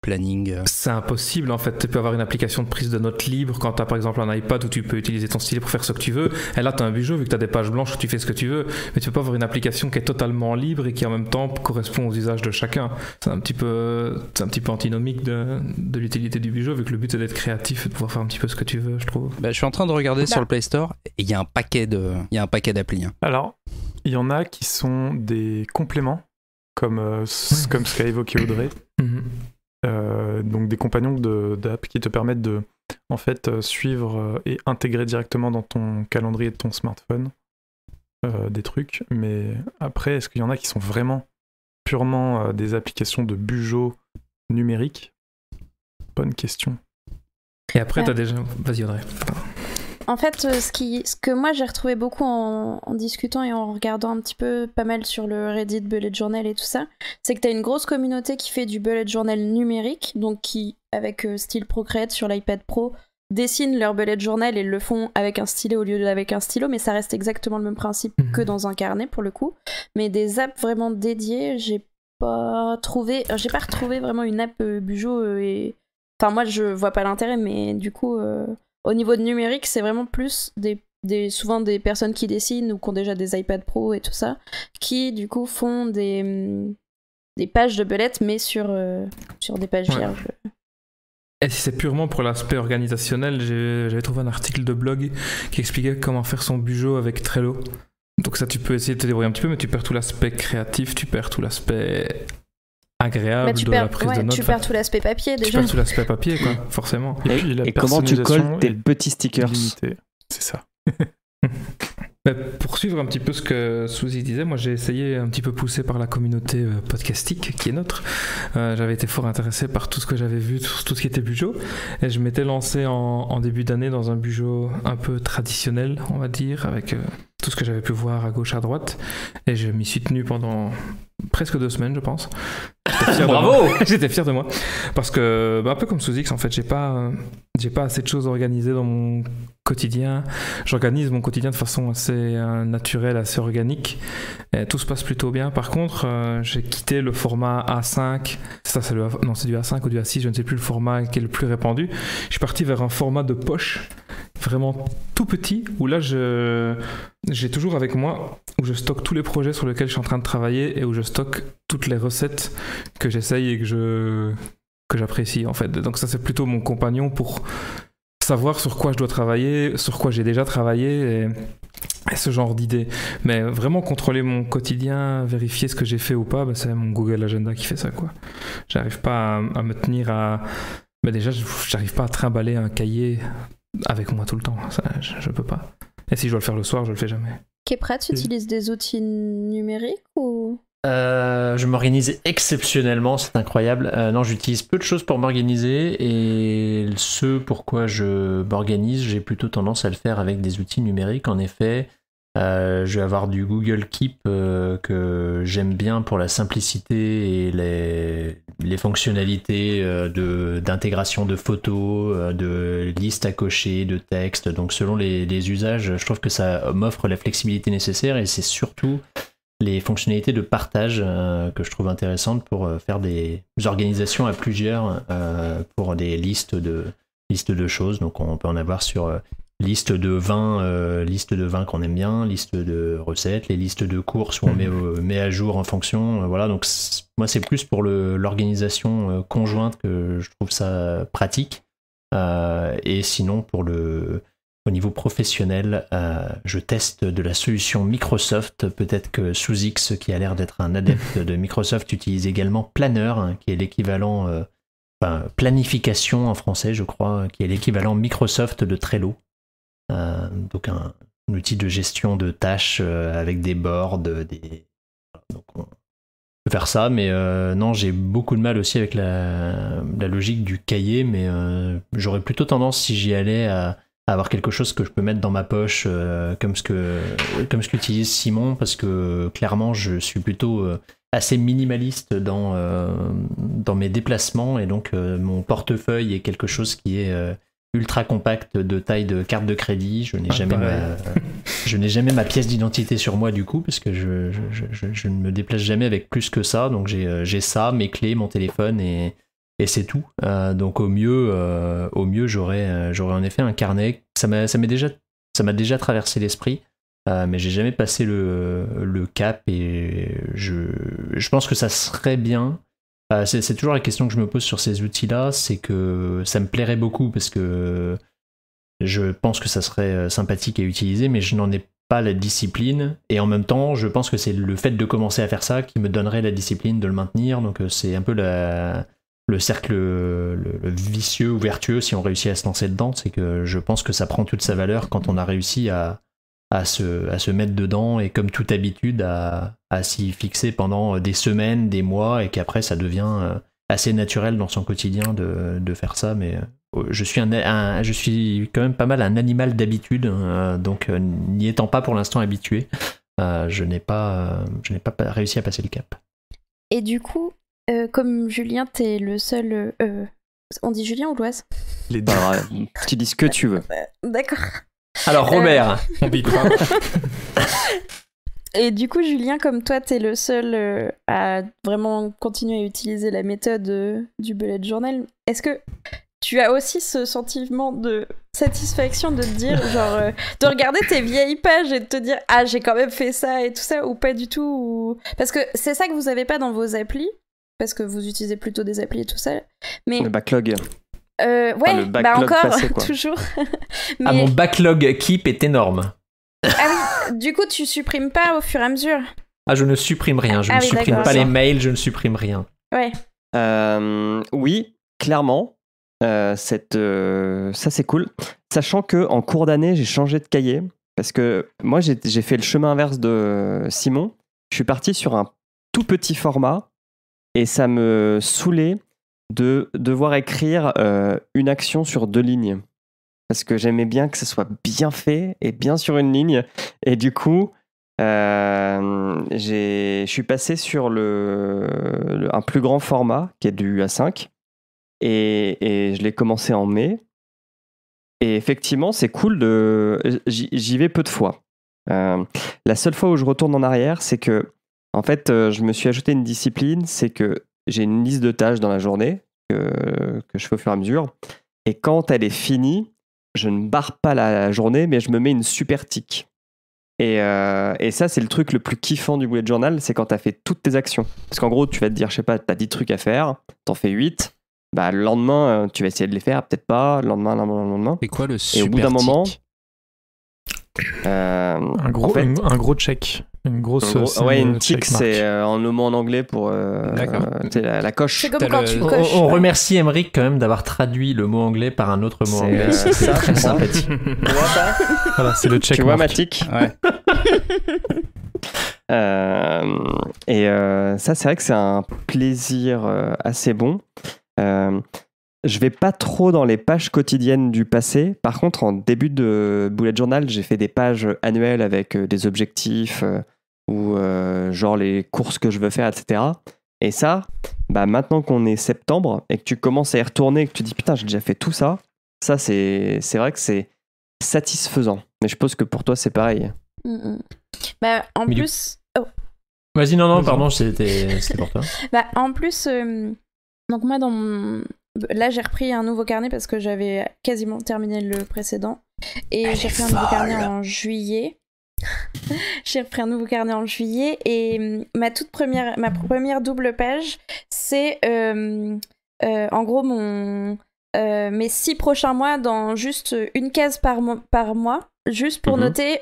planning? C'est impossible en fait. Tu peux avoir une application de prise de notes libre quand tu as par exemple un iPad où tu peux utiliser ton stylet pour faire ce que tu veux. Et là tu as un Bujo vu que tu as des pages blanches où tu fais ce que tu veux. Mais tu peux pas avoir une application qui est totalement libre et qui en même temps correspond aux usages de chacun. C'est un petit peu antinomique de l'utilité du Bujo vu que le but c'est d'être créatif et de pouvoir faire un petit peu ce que tu veux, je trouve. Je suis en train de regarder sur le Play Store et il y a un paquet d'applis. Hein. Alors, il y en a qui sont des compléments comme ce qu'a évoqué Audrey. Donc des compagnons d'app qui te permettent de en fait suivre et intégrer directement dans ton calendrier de ton smartphone des trucs. Mais après, est-ce qu'il y en a qui sont vraiment purement des applications de Bujo numérique? Bonne question. Et après, t'as déjà... Vas-y Audrey. En fait, ce que moi j'ai retrouvé beaucoup en discutant et en regardant un petit peu pas mal sur le Reddit Bullet Journal et tout ça, c'est que t'as une grosse communauté qui fait du Bullet Journal numérique, donc qui, avec style Procreate sur l'iPad Pro, dessinent leur Bullet Journal et le font avec un stylet au lieu d'avec un stylo, mais ça reste exactement le même principe que dans un carnet pour le coup. Mais des apps vraiment dédiées, j'ai pas retrouvé vraiment une app Bujo Enfin, moi je vois pas l'intérêt, mais du coup... Au niveau de numérique, c'est vraiment plus souvent des personnes qui dessinent ou qui ont déjà des iPad Pro et tout ça, qui du coup font des pages de bullet, mais sur des pages vierges. Et si c'est purement pour l'aspect organisationnel, j'avais trouvé un article de blog qui expliquait comment faire son Bujo avec Trello. Donc ça, tu peux essayer de te débrouiller un petit peu, mais tu perds tout l'aspect créatif, tu perds tout l'aspect... agréable la prise de notes. Tu perds tout l'aspect papier déjà. Tu perds tout l'aspect papier, quoi, forcément. Et comment tu colles tes petits stickers? Limitée. C'est ça. Mais pour suivre un petit peu ce que Suzy disait, moi j'ai essayé un petit peu poussé par la communauté podcastique qui est nôtre. J'avais été fort intéressé par tout ce que j'avais vu, tout ce qui était Bujo. Et je m'étais lancé en début d'année dans un Bujo un peu traditionnel, on va dire, avec tout ce que j'avais pu voir à gauche, à droite. Et je m'y suis tenu pendant presque 2 semaines, je pense. Bravo. J'étais fier de moi. Parce que, un peu comme Sous X, en fait, j'ai pas assez de choses organisées dans mon quotidien. J'organise mon quotidien de façon assez naturelle, assez organique. Et tout se passe plutôt bien. Par contre, j'ai quitté le format A5. C'est du A5 ou du A6, je ne sais plus le format qui est le plus répandu. Je suis parti vers un format de poche, vraiment tout petit, où là, j'ai toujours avec moi, où je stocke tous les projets sur lesquels je suis en train de travailler et où je stocke toutes les recettes que j'essaye et que j'apprécie, en fait. Donc ça, c'est plutôt mon compagnon pour savoir sur quoi je dois travailler, sur quoi j'ai déjà travaillé et ce genre d'idées. Mais vraiment contrôler mon quotidien, vérifier ce que j'ai fait ou pas, c'est mon Google Agenda qui fait ça, quoi. J'arrive pas à me tenir à... Mais déjà, j'arrive pas à trimballer un cahier avec moi tout le temps. Ça, je peux pas. Et si je dois le faire le soir, je le fais jamais. Kepra, tu utilises des outils numériques ou... Je m'organise exceptionnellement, c'est incroyable. Non, j'utilise peu de choses pour m'organiser et ce pourquoi je m'organise, j'ai plutôt tendance à le faire avec des outils numériques. En effet, je vais avoir du Google Keep que j'aime bien pour la simplicité et les fonctionnalités d'intégration de photos, de listes à cocher, de textes. Donc selon les usages, je trouve que ça m'offre la flexibilité nécessaire et c'est surtout les fonctionnalités de partage que je trouve intéressantes pour faire des organisations à plusieurs pour des listes de choses. Donc on peut en avoir sur liste de vins qu'on aime bien, liste de recettes, les listes de courses où on met à jour en fonction. Voilà, donc moi c'est plus pour l'organisation conjointe que je trouve ça pratique. Et sinon au niveau professionnel, je teste de la solution Microsoft. Peut-être que Sous-X, qui a l'air d'être un adepte de Microsoft, utilise également Planner, qui est l'équivalent, planification en français, je crois, qui est l'équivalent Microsoft de Trello. Donc un outil de gestion de tâches avec des boards, donc on peut faire ça, mais non, j'ai beaucoup de mal aussi avec la logique du cahier, mais j'aurais plutôt tendance, si j'y allais, à avoir quelque chose que je peux mettre dans ma poche comme ce qu'utilise Simon, parce que clairement je suis plutôt assez minimaliste dans mes déplacements et donc mon portefeuille est quelque chose qui est ultra compact de taille de carte de crédit. Je n'ai jamais ma pièce d'identité sur moi du coup parce que je ne me déplace jamais avec plus que ça, donc j'ai ça, mes clés, mon téléphone et c'est tout. Donc au mieux j'aurais en effet un carnet. Ça m'a déjà traversé l'esprit, mais j'ai jamais passé le cap et je pense que ça serait bien. C'est toujours la question que je me pose sur ces outils-là, c'est que ça me plairait beaucoup parce que je pense que ça serait sympathique à utiliser, mais je n'en ai pas la discipline et en même temps je pense que c'est le fait de commencer à faire ça qui me donnerait la discipline de le maintenir. Donc c'est un peu le cercle le vicieux ou vertueux si on réussit à se lancer dedans. C'est que je pense que ça prend toute sa valeur quand on a réussi à se mettre dedans et comme toute habitude à s'y fixer pendant des semaines, des mois et qu'après ça devient assez naturel dans son quotidien de faire ça. Mais je suis quand même pas mal un animal d'habitude, donc n'y étant pas pour l'instant habitué, je n'ai pas réussi à passer le cap. Et du coup, comme Julien, t'es le seul... on dit Julien ou Loise ? Les deux. Tu dis ce que tu veux. D'accord. Alors Robert, on bite pas. Et du coup, Julien, comme toi, t'es le seul à vraiment continuer à utiliser la méthode du bullet journal, est-ce que tu as aussi ce sentiment de satisfaction de te dire, genre, de regarder tes vieilles pages et de te dire, ah, j'ai quand même fait ça et tout ça, ou pas du tout ou... Parce que c'est ça que vous avez pas dans vos applis, parce que vous utilisez plutôt des applis et tout ça, mais... Le backlog. Ouais, le backlog encore, passé, toujours. Mais... Ah, mon backlog keep est énorme. Ah oui, du coup, tu supprimes pas au fur et à mesure ? Ah, je ne supprime rien, je ne supprime pas les mails, je ne supprime rien. Ouais. Oui, clairement. Ça, c'est cool. Sachant qu'en cours d'année, j'ai changé de cahier. Parce que moi, j'ai fait le chemin inverse de Simon. Je suis parti sur un tout petit format et ça me saoulait de devoir écrire une action sur 2 lignes. Parce que j'aimais bien que ça soit bien fait et bien sur une ligne. Et du coup, je suis passé sur un plus grand format qui est du A5. Et je l'ai commencé en mai. Et effectivement, c'est cool j'y vais peu de fois. La seule fois où je retourne en arrière, c'est que, en fait, je me suis ajouté une discipline, c'est que j'ai une liste de tâches dans la journée que je fais au fur et à mesure. Et quand elle est finie, je ne barre pas la journée, mais je me mets une super tic. Et ça, c'est le truc le plus kiffant du bullet journal, c'est quand tu as fait toutes tes actions. Parce qu'en gros, tu vas te dire, je sais pas, tu as 10 trucs à faire, t'en fais 8. Bah, le lendemain, tu vas essayer de les faire, peut-être pas. Le lendemain. C'est quoi le super Et au bout d'un moment, un gros check. Une grosse. Une tic, c'est le mot en anglais pour la coche. C'est comme quand tu coches. On remercie Emmerich quand même d'avoir traduit le mot anglais par un autre mot anglais. C'est très sympathique. Voilà, c'est le check. Tu vois ma tic. Ouais. Ça, c'est vrai que c'est un plaisir assez bon. Je vais pas trop dans les pages quotidiennes du passé. Par contre, en début de bullet journal, j'ai fait des pages annuelles avec des objectifs ou genre les courses que je veux faire, etc. Et ça, maintenant qu'on est septembre et que tu commences à y retourner et que tu dis putain, j'ai déjà fait tout ça, ça c'est vrai que c'est satisfaisant. Mais je suppose que pour toi, c'est pareil. En plus... Vas-y, non, pardon, c'était pour toi. En plus... Donc moi, là, j'ai repris un nouveau carnet parce que j'avais quasiment terminé le précédent. Et j'ai repris un nouveau carnet en juillet. Et ma première double page, c'est en gros mes 6 prochains mois dans juste une case par mois. Juste pour noter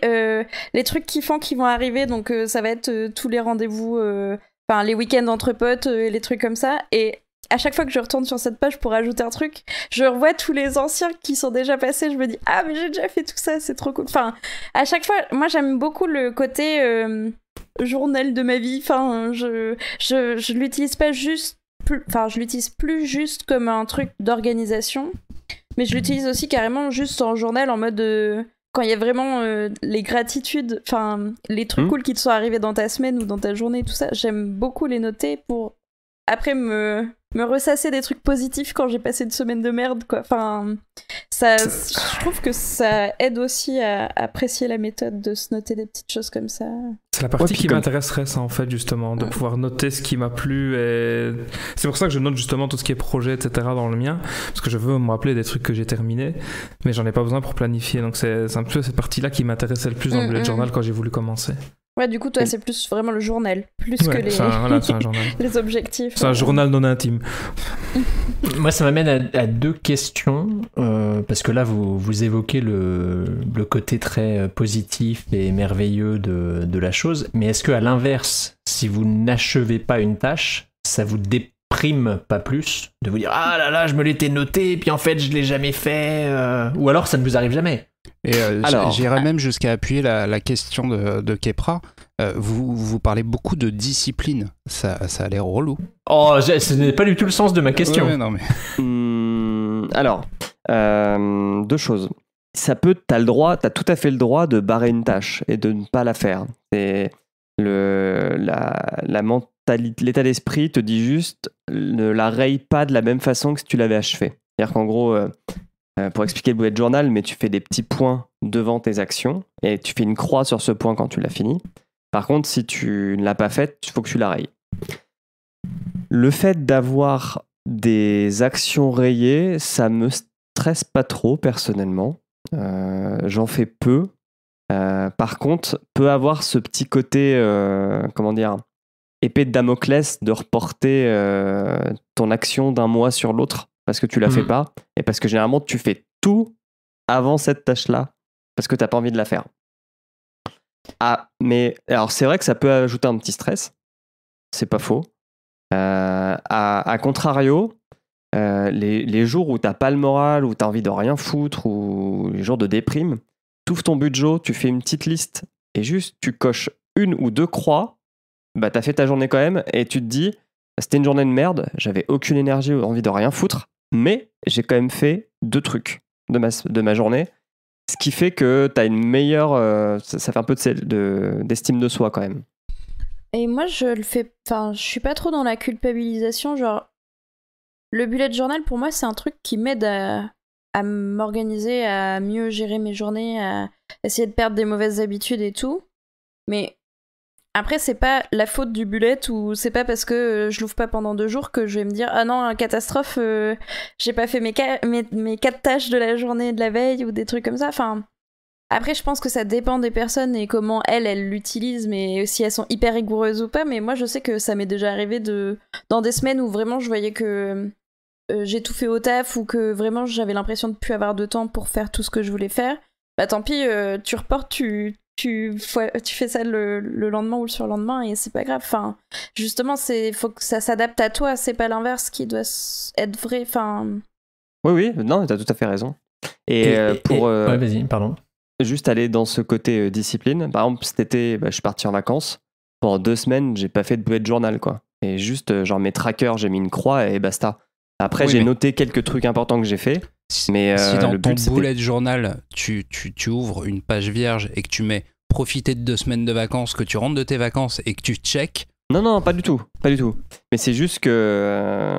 les trucs kiffants qui vont arriver. Donc ça va être tous les rendez-vous, les week-ends entre potes et les trucs comme ça. Et à chaque fois que je retourne sur cette page pour ajouter un truc, je revois tous les anciens qui sont déjà passés. Je me dis, ah, mais j'ai déjà fait tout ça, c'est trop cool. Enfin, à chaque fois, moi, j'aime beaucoup le côté journal de ma vie. Enfin, je l'utilise pas juste... je l'utilise plus juste comme un truc d'organisation, mais je l'utilise aussi carrément juste en journal, en mode... quand il y a vraiment les gratitudes, les trucs cool qui te sont arrivés dans ta semaine ou dans ta journée, tout ça, j'aime beaucoup les noter pour après me ressasser des trucs positifs quand j'ai passé une semaine de merde, quoi. Je trouve que ça aide aussi à apprécier la méthode de se noter des petites choses comme ça. C'est la partie qui m'intéresserait, ça, en fait, justement, de pouvoir noter ce qui m'a plu. Et c'est pour ça que je note justement tout ce qui est projet, etc. dans le mien, parce que je veux me rappeler des trucs que j'ai terminés, mais j'en ai pas besoin pour planifier. Donc c'est un peu cette partie-là qui m'intéressait le plus dans le bullet journal quand j'ai voulu commencer. Ouais, du coup, toi, c'est plus vraiment le journal, plus que c'est un journal. les objectifs. C'est un journal non intime. Moi, ça m'amène à 2 questions, parce que là, vous évoquez le côté très positif et merveilleux de la chose, mais est-ce qu'à l'inverse, si vous n'achevez pas une tâche, ça vous déprime pas plus de vous dire « Ah là là, je me l'étais noté, puis en fait, je l'ai jamais fait ou alors ça ne vous arrive jamais ?» Et j'irais même jusqu'à appuyer la question de Kepra. Vous parlez beaucoup de discipline. Ça a l'air relou. Oh, ce n'est pas du tout le sens de ma question. Ouais, non, mais... Alors, 2 choses. T'as tout à fait le droit de barrer une tâche et de ne pas la faire. C'est la mentalité, l'état d'esprit te dit juste ne la raye pas de la même façon que si tu l'avais achevé. C'est-à-dire qu'en gros, pour expliquer le bullet journal, mais tu fais des petits points devant tes actions et tu fais une croix sur ce point quand tu l'as fini. Par contre, si tu ne l'as pas faite, il faut que tu la rayes. Le fait d'avoir des actions rayées, ça me stresse pas trop personnellement. J'en fais peu. Par contre, peut avoir ce petit côté, épée de Damoclès de reporter ton action d'un mois sur l'autre parce que tu la fais pas et parce que généralement tu fais tout avant cette tâche-là parce que t'as pas envie de la faire. Ah, mais alors c'est vrai que ça peut ajouter un petit stress, c'est pas faux. À contrario, les jours où t'as pas le moral, où t'as envie de rien foutre, ou les jours de déprime, t'ouvres ton budget, tu fais une petite liste et juste tu coches 1 ou 2 croix, bah t'as fait ta journée quand même et tu te dis, c'était une journée de merde, j'avais aucune énergie ou envie de rien foutre, mais j'ai quand même fait 2 trucs de ma journée, ce qui fait que t'as une meilleure, ça fait un peu d'estime de soi quand même. Et moi je le fais, enfin je suis pas trop dans la culpabilisation, genre le bullet journal pour moi c'est un truc qui m'aide à m'organiser, à mieux gérer mes journées, à essayer de perdre des mauvaises habitudes et tout, mais après, c'est pas la faute du bullet ou c'est pas parce que je l'ouvre pas pendant 2 jours que je vais me dire ah non, catastrophe, j'ai pas fait mes 4 tâches de la journée de la veille ou des trucs comme ça. Enfin, après, je pense que ça dépend des personnes et comment elles l'utilisent, mais si elles sont hyper rigoureuses ou pas. Mais moi, je sais que ça m'est déjà arrivé dans des semaines où vraiment je voyais que j'ai tout fait au taf ou que vraiment j'avais l'impression de plus avoir de temps pour faire tout ce que je voulais faire. Bah tant pis, tu reportes, tu fais ça le lendemain ou le surlendemain et c'est pas grave. Enfin, justement, faut que ça s'adapte à toi, c'est pas l'inverse qui doit être vrai. Enfin... Oui, non, t'as tout à fait raison. Et ouais, vas-y, pardon. Juste aller dans ce côté discipline. Par exemple, cet été, je suis parti en vacances. Pendant 2 semaines, j'ai pas fait de bullet journal, quoi. Et juste, genre mes trackers, j'ai mis une croix et basta. Après, j'ai noté quelques trucs importants que j'ai fait. Mais si dans le ton but, bullet journal, tu ouvres une page vierge et que tu mets profiter de 2 semaines de vacances, que tu rentres de tes vacances et que tu check. Non, pas du tout. Mais c'est juste que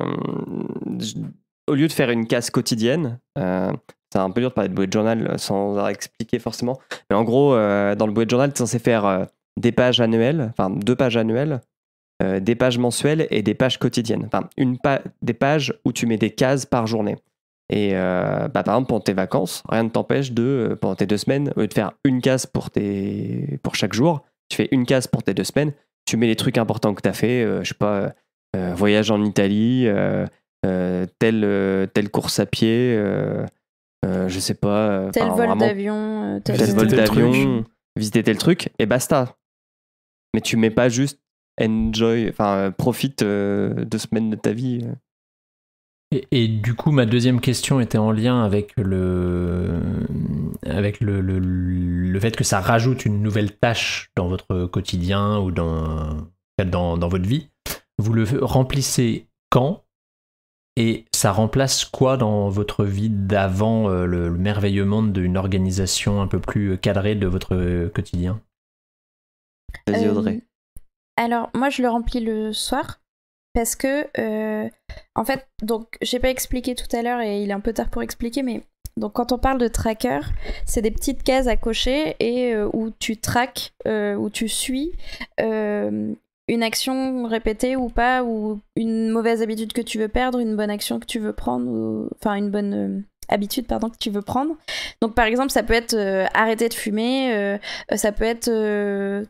au lieu de faire une case quotidienne, c'est un peu dur de parler de bullet journal sans expliquer forcément. Mais en gros, dans le bullet journal, tu es censé faire des pages annuelles, enfin 2 pages annuelles, des pages mensuelles et des pages quotidiennes. Enfin, des pages où tu mets des cases par journée. Et par exemple, pendant tes vacances, rien ne t'empêche pendant tes 2 semaines, au lieu de faire une case pour chaque jour, tu fais une case pour tes 2 semaines, tu mets les trucs importants que tu as fait, je sais pas, voyage en Italie, telle course à pied, je sais pas. Tel vol vraiment, d'avion, tel vol d'avion, visiter tel truc, et basta. Mais tu mets pas juste profite 2 semaines de ta vie. Et du coup, ma deuxième question était en lien avec le fait que ça rajoute une nouvelle tâche dans votre quotidien ou dans votre vie. Vous le remplissez quand? Et ça remplace quoi dans votre vie d'avant le merveilleux monde d'une organisation un peu plus cadrée de votre quotidien? Vas-y, Audrey. Alors, moi, je le remplis le soir. Parce que, en fait, donc, j'ai pas expliqué tout à l'heure et il est un peu tard pour expliquer, mais donc quand on parle de tracker, c'est des petites cases à cocher et où tu traques, où tu suis une action répétée ou pas, ou une mauvaise habitude que tu veux perdre, une bonne action que tu veux prendre, enfin une bonne habitude pardon que tu veux prendre. Donc par exemple, ça peut être arrêter de fumer, ça peut être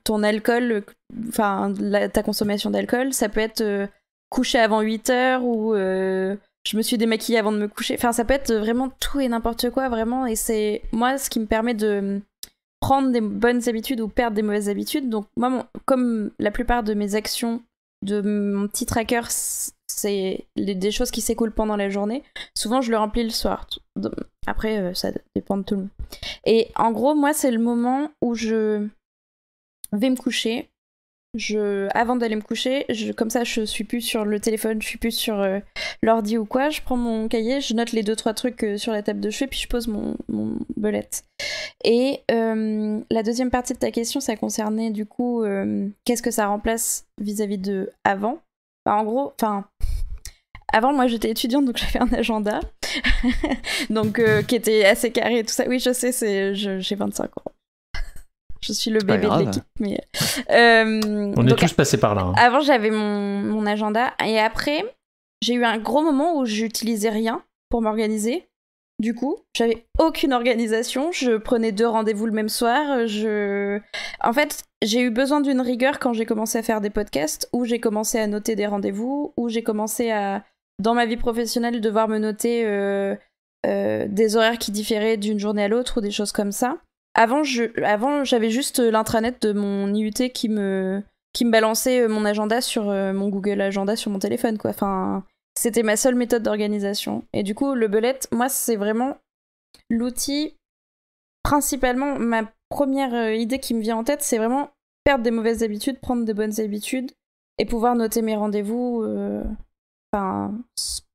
ton alcool, enfin ta consommation d'alcool, ça peut être coucher avant 8 heures ou je me suis démaquillée avant de me coucher. Enfin, ça peut être vraiment tout et n'importe quoi, vraiment. Et c'est moi ce qui me permet de prendre des bonnes habitudes ou perdre des mauvaises habitudes. Donc moi, comme la plupart de mes actions de mon petit tracker, c'est des choses qui s'écoulent pendant la journée, souvent je le remplis le soir. Après, ça dépend de tout le monde. Et en gros, moi, c'est le moment où je vais me coucher. Avant d'aller me coucher, comme ça je suis plus sur le téléphone, je suis plus sur l'ordi ou quoi, je prends mon cahier, je note les 2-3 trucs sur la table de chevet, puis je pose mon bullet. Et la deuxième partie de ta question, ça concernait du coup qu'est-ce que ça remplace vis-à-vis de avant. Bah, en gros, avant moi j'étais étudiante donc j'avais un agenda donc qui était assez carré et tout ça. Oui, je sais, j'ai 25 ans. Je suis le bébé de l'équipe. Mais on est tous passés par là. Hein. Avant, j'avais mon agenda. Et après, j'ai eu un gros moment où j'utilisais rien pour m'organiser. Du coup, j'avais aucune organisation. Je prenais 2 rendez-vous le même soir. En fait, j'ai eu besoin d'une rigueur quand j'ai commencé à faire des podcasts, où j'ai commencé à noter des rendez-vous, où j'ai commencé à, dans ma vie professionnelle, devoir me noter des horaires qui différaient d'une journée à l'autre ou des choses comme ça. Avant, j'avais juste l'intranet de mon IUT qui me balançait mon agenda sur mon Google Agenda sur mon téléphone, quoi. Enfin, c'était ma seule méthode d'organisation. Et du coup, le bullet, moi, c'est vraiment l'outil principalement, ma première idée qui me vient en tête, c'est vraiment perdre des mauvaises habitudes, prendre de bonnes habitudes et pouvoir noter mes rendez-vous.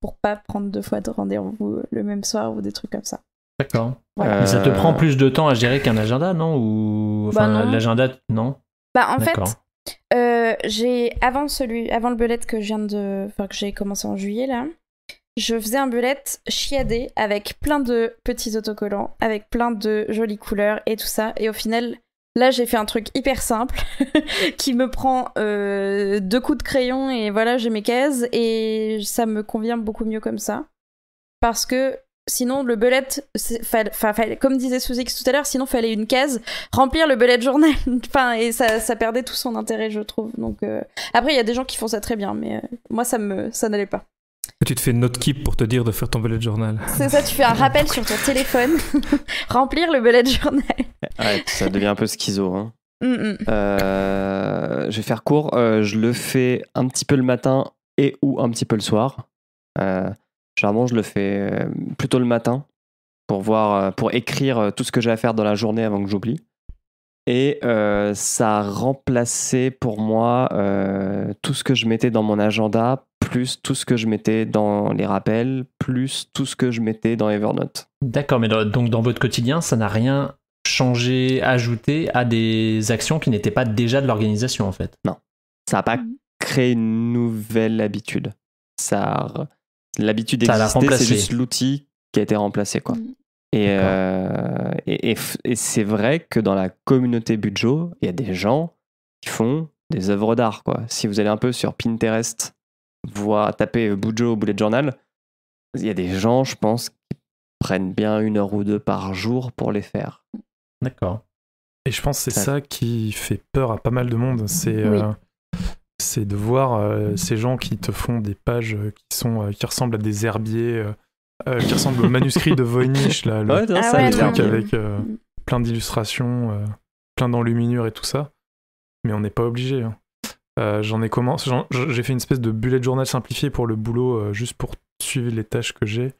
Pour pas prendre 2 fois de rendez-vous le même soir ou des trucs comme ça. D'accord. Voilà. Mais ça te prend plus de temps à gérer qu'un agenda, non? Ou non. L'agenda, non? En fait, avant le bullet que j'ai commencé en juillet là, je faisais un bullet chiadé avec plein de petits autocollants, avec plein de jolies couleurs et tout ça. Et au final, là, j'ai fait un truc hyper simple qui me prend 2 coups de crayon et voilà, j'ai mes cases et ça me convient beaucoup mieux comme ça. Parce que sinon, le bullet, comme disait Sous-X tout à l'heure, sinon, fallait une case, remplir le bullet journal. Et ça perdait tout son intérêt, je trouve. Donc, après, il y a des gens qui font ça très bien, mais moi, ça n'allait pas. Tu te fais une note keep pour te dire de faire ton bullet journal. C'est ça, tu fais un rappel sur ton téléphone. Remplir le bullet journal. Ouais, ça devient un peu schizo. Hein. Je vais faire court. Je le fais un petit peu le matin et ou un petit peu le soir. Généralement, je le fais plutôt le matin pour écrire tout ce que j'ai à faire dans la journée avant que j'oublie. Et ça a remplacé pour moi tout ce que je mettais dans mon agenda, plus tout ce que je mettais dans les rappels, plus tout ce que je mettais dans Evernote. D'accord, mais donc dans votre quotidien, ça n'a rien changé, ajouté à des actions qui n'étaient pas déjà de l'organisation en fait? Non, ça n'a pas créé une nouvelle habitude. L'habitude existait, c'est juste l'outil qui a été remplacé, quoi. Et c'est vrai que dans la communauté Bujo, il y a des gens qui font des œuvres d'art, quoi. Si vous allez un peu sur Pinterest, taper Bujo Bullet Journal, il y a des gens, je pense, qui prennent bien 1 heure ou 2 par jour pour les faire. D'accord. Et je pense que c'est ça qui fait peur à pas mal de monde. C'est de voir ces gens qui te font des pages qui ressemblent à des herbiers, qui ressemblent au manuscrit de Voynich, là, le truc avec plein d'illustrations, plein d'enluminures et tout ça. Mais on n'est pas obligé. Hein. J'ai fait une espèce de bullet journal simplifié pour le boulot, juste pour suivre les tâches que j'ai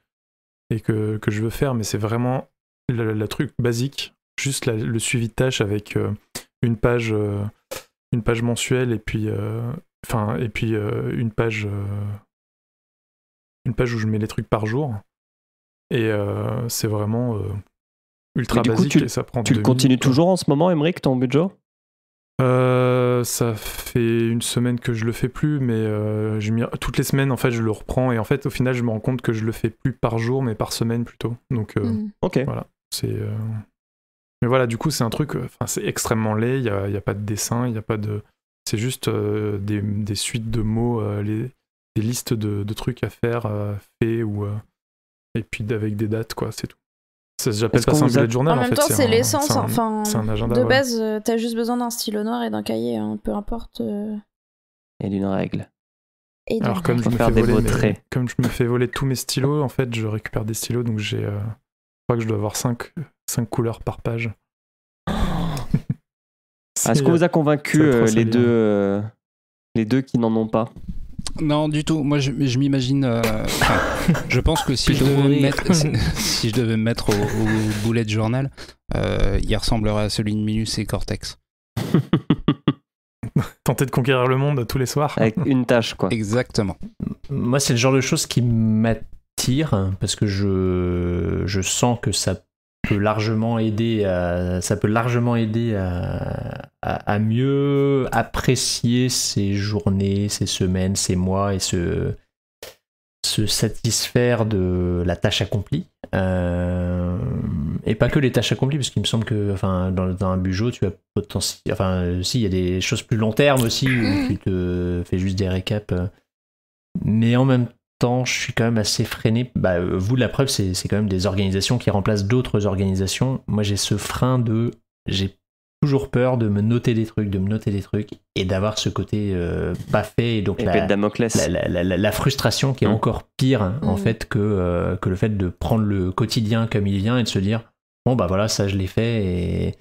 et que je veux faire, mais c'est vraiment le truc basique, juste le suivi de tâches avec une page mensuelle et puis une page où je mets les trucs par jour. Et c'est vraiment ultra basique et ça prend 2 minutes. Tu le continues toujours en ce moment, Aymeric, ton Bujo? Ça fait 1 semaine que je le fais plus, mais toutes les semaines en fait je le reprends et en fait au final je me rends compte que je le fais plus par jour mais par semaine plutôt. Donc voilà, mais voilà, du coup c'est un truc, c'est extrêmement laid, il y a pas de dessin, il y a pas de, c'est juste des suites de mots, des listes de trucs à faire faits et puis avec des dates, quoi, c'est tout. J'appelle pas ça un bullet journal. En même temps, c'est l'essence. C'est un agenda. De base, t'as juste besoin d'un stylo noir et d'un cahier, hein, peu importe. Et d'une règle. Alors, comme je me fais voler tous mes stylos, en fait, je récupère des stylos, donc je crois que je dois avoir 5 couleurs par page. Est-ce qu'on vous a convaincu les deux qui n'en ont pas? Non, du tout. Moi, je m'imagine. Je pense que si je devais me mettre au bullet journal, il ressemblerait à celui de Minus et Cortex. Tenter de conquérir le monde tous les soirs. Avec une tâche, quoi. Exactement. Moi, c'est le genre de choses qui m'attire parce que je sens que ça peut largement aider à mieux apprécier ces journées, ces semaines, ces mois et se satisfaire de la tâche accomplie. Et pas que les tâches accomplies, parce qu'il me semble que dans un Bujo, tu as potentiellement... si, il y a des choses plus long terme aussi, où tu te fais juste des récaps. Mais en même temps, je suis quand même assez freiné. Vous, la preuve, c'est quand même des organisations qui remplacent d'autres organisations. Moi, j'ai ce frein j'ai toujours peur de me noter des trucs et d'avoir ce côté pas fait. Et donc la frustration qui est encore pire, en fait, que le fait de prendre le quotidien comme il vient et de se dire bon, voilà, ça, je l'ai fait. Et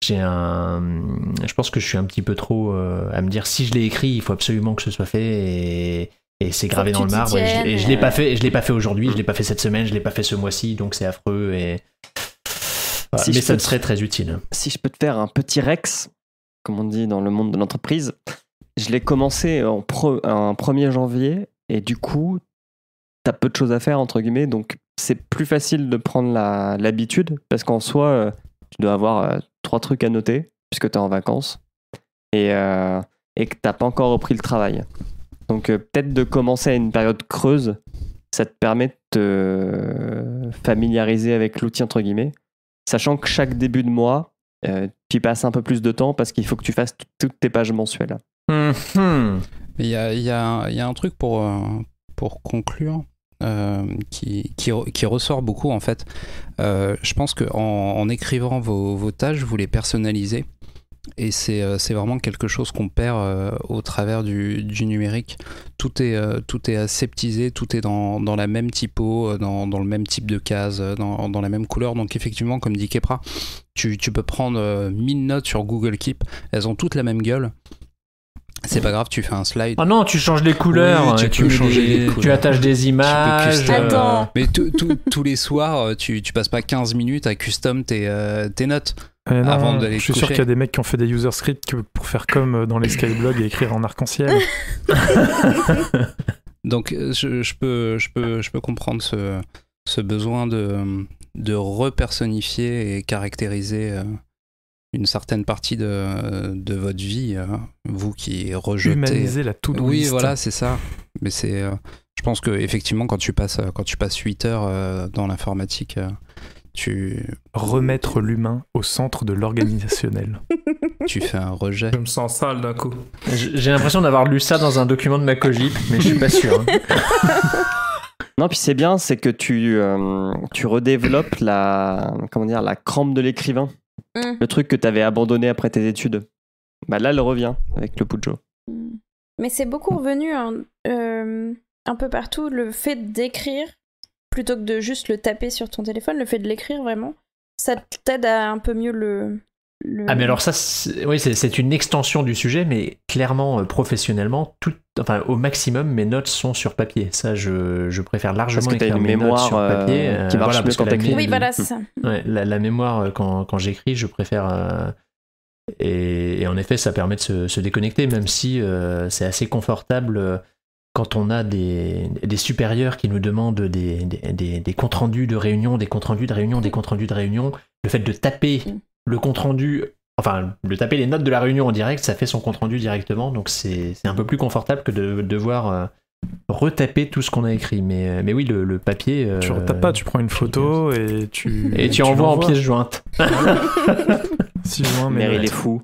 je pense que je suis un petit peu trop à me dire si je l'ai écrit, il faut absolument que ce soit fait et c'est gravé dans le marbre et je l'ai pas fait aujourd'hui, je l'ai pas fait cette semaine, je l'ai pas fait ce mois-ci, donc c'est affreux et Si mais je ça peux te serait très utile. Si je peux te faire un petit Rex, comme on dit dans le monde de l'entreprise, je l'ai commencé un 1er janvier et du coup, t'as peu de choses à faire, entre guillemets, donc c'est plus facile de prendre l'habitude parce qu'en soi, tu dois avoir 3 trucs à noter puisque t'es en vacances et que t'as pas encore repris le travail. Donc peut-être de commencer à une période creuse, ça te permet de te familiariser avec l'outil, entre guillemets, sachant que chaque début de mois, tu y passes un peu plus de temps parce qu'il faut que tu fasses toutes tes pages mensuelles. Il y a un truc pour conclure qui ressort beaucoup en fait. Je pense qu'en écrivant vos tâches, vous les personnalisez. Et c'est vraiment quelque chose qu'on perd au travers du numérique. Tout est aseptisé, tout est dans la même typo, dans le même type de case, dans la même couleur. Donc effectivement, comme dit Kepra, tu peux prendre 1000 notes sur Google Keep, elles ont toutes la même gueule. C'est pas grave, tu fais un slide. Oh non, tu changes les couleurs, oui, tu attaches des images. Mais tous les soirs, tu passes pas 15 minutes à custom tes notes. Non, avant d'aller je suis te sûr coucher. qu'il y a des mecs qui ont fait des user scripts pour faire comme dans les skyblogs et écrire en arc-en-ciel. Donc je peux comprendre ce besoin de repersonnifier et caractériser une certaine partie de votre vie, vous qui rejetez. Humaniser la to-do Oui, list. voilà, c'est ça. Mais je pense que effectivement, quand tu passes 8 heures dans l'informatique, remettre l'humain au centre de l'organisationnel. Tu fais un rejet. Je me sens sale d'un coup. J'ai l'impression d'avoir lu ça dans un document de ma Cogip, mais je suis pas sûr. Non, puis c'est bien, c'est que tu redéveloppes la crampe de l'écrivain. Le truc que tu avais abandonné après tes études. Bah là, elle revient avec le Pujo. Mais c'est beaucoup revenu un peu partout, le fait d'écrire, plutôt que de juste le taper sur ton téléphone, le fait de l'écrire vraiment, ça t'aide à un peu mieux le... Ah mais alors ça, c'est une extension du sujet, mais clairement, professionnellement, au maximum, mes notes sont sur papier. Ça, je préfère largement écrire mes notes sur papier. Qui marche mieux quand t'écris. Oui, voilà, c'est ça. Ouais, la mémoire, quand j'écris, je préfère... Et en effet, ça permet de se déconnecter, même si c'est assez confortable quand on a des supérieurs qui nous demandent des comptes rendus de réunion, des comptes rendus de réunion, des comptes rendus de réunion. Le fait de taper le compte rendu, de taper les notes de la réunion en direct, ça fait son compte rendu directement, donc c'est un peu plus confortable que de devoir retaper tout ce qu'on a écrit. Mais oui, le papier... Tu retapes pas, tu prends une photo et tu envoies en pièce jointe. Si loin, mais il est fou.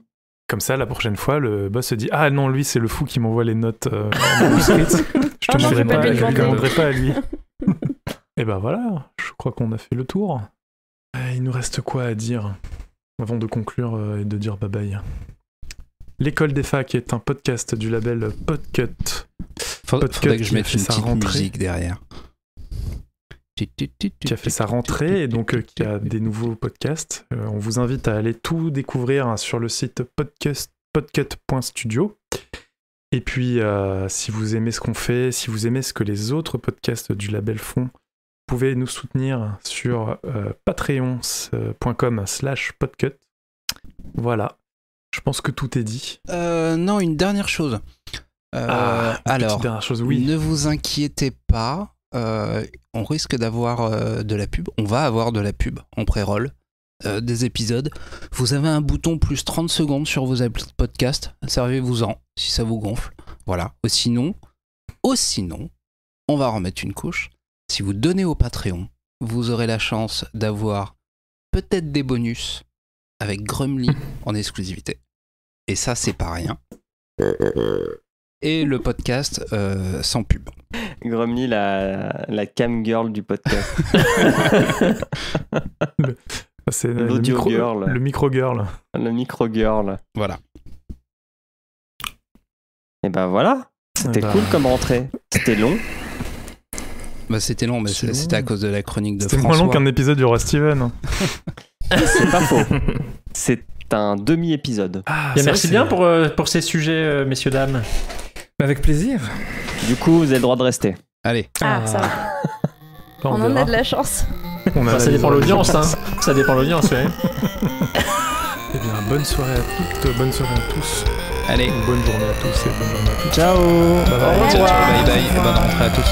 Comme ça, la prochaine fois, le boss se dit « Ah non, lui, c'est le fou qui m'envoie les notes manuscrites. Je te demanderai pas à lui. » Et ben voilà, je crois qu'on a fait le tour. Il nous reste quoi à dire avant de conclure et de dire bye-bye. L'école des facs est un podcast du label Podcut. Faudrait que je mette une petite musique derrière. Qui a fait sa rentrée et donc qui a des nouveaux podcasts. On vous invite à aller tout découvrir sur le site podcut.studio. Et puis, si vous aimez ce qu'on fait, si vous aimez ce que les autres podcasts du label font, vous pouvez nous soutenir sur patreon.com/podcut. Voilà. Je pense que tout est dit. Non, une dernière chose. Alors, dernière chose, oui. Ne vous inquiétez pas. On risque d'avoir de la pub. On va avoir de la pub en pré-roll des épisodes. Vous avez un bouton plus 30 secondes sur vos applis de podcast. Servez-vous-en si ça vous gonfle. Voilà. Sinon, on va remettre une couche. Si vous donnez au Patreon, vous aurez la chance d'avoir peut-être des bonus avec Grumly en exclusivité. Et ça, c'est pas rien. Et le podcast sans pub. Grumly, la cam girl du podcast. C'est l'audio girl. Le micro girl. Le micro girl. Voilà. Et ben voilà. C'était cool comme rentrée. C'était long. C'était long, mais c'était à cause de la chronique de François. C'était moins long qu'un épisode du Roi Steven. C'est pas faux. C'est un demi-épisode. Merci bien pour ces sujets, messieurs, dames. Avec plaisir. Du coup, vous avez le droit de rester. Allez. Ça va. On en a de la chance. Ça dépend de l'audience, hein. Ça dépend de l'audience, ouais. Eh bien, bonne soirée à toutes, bonne soirée à tous. Allez. Bonne journée à tous et bonne journée à toutes. Ciao. Bye bye. Ciao, bye bye, et bonne rentrée à tous.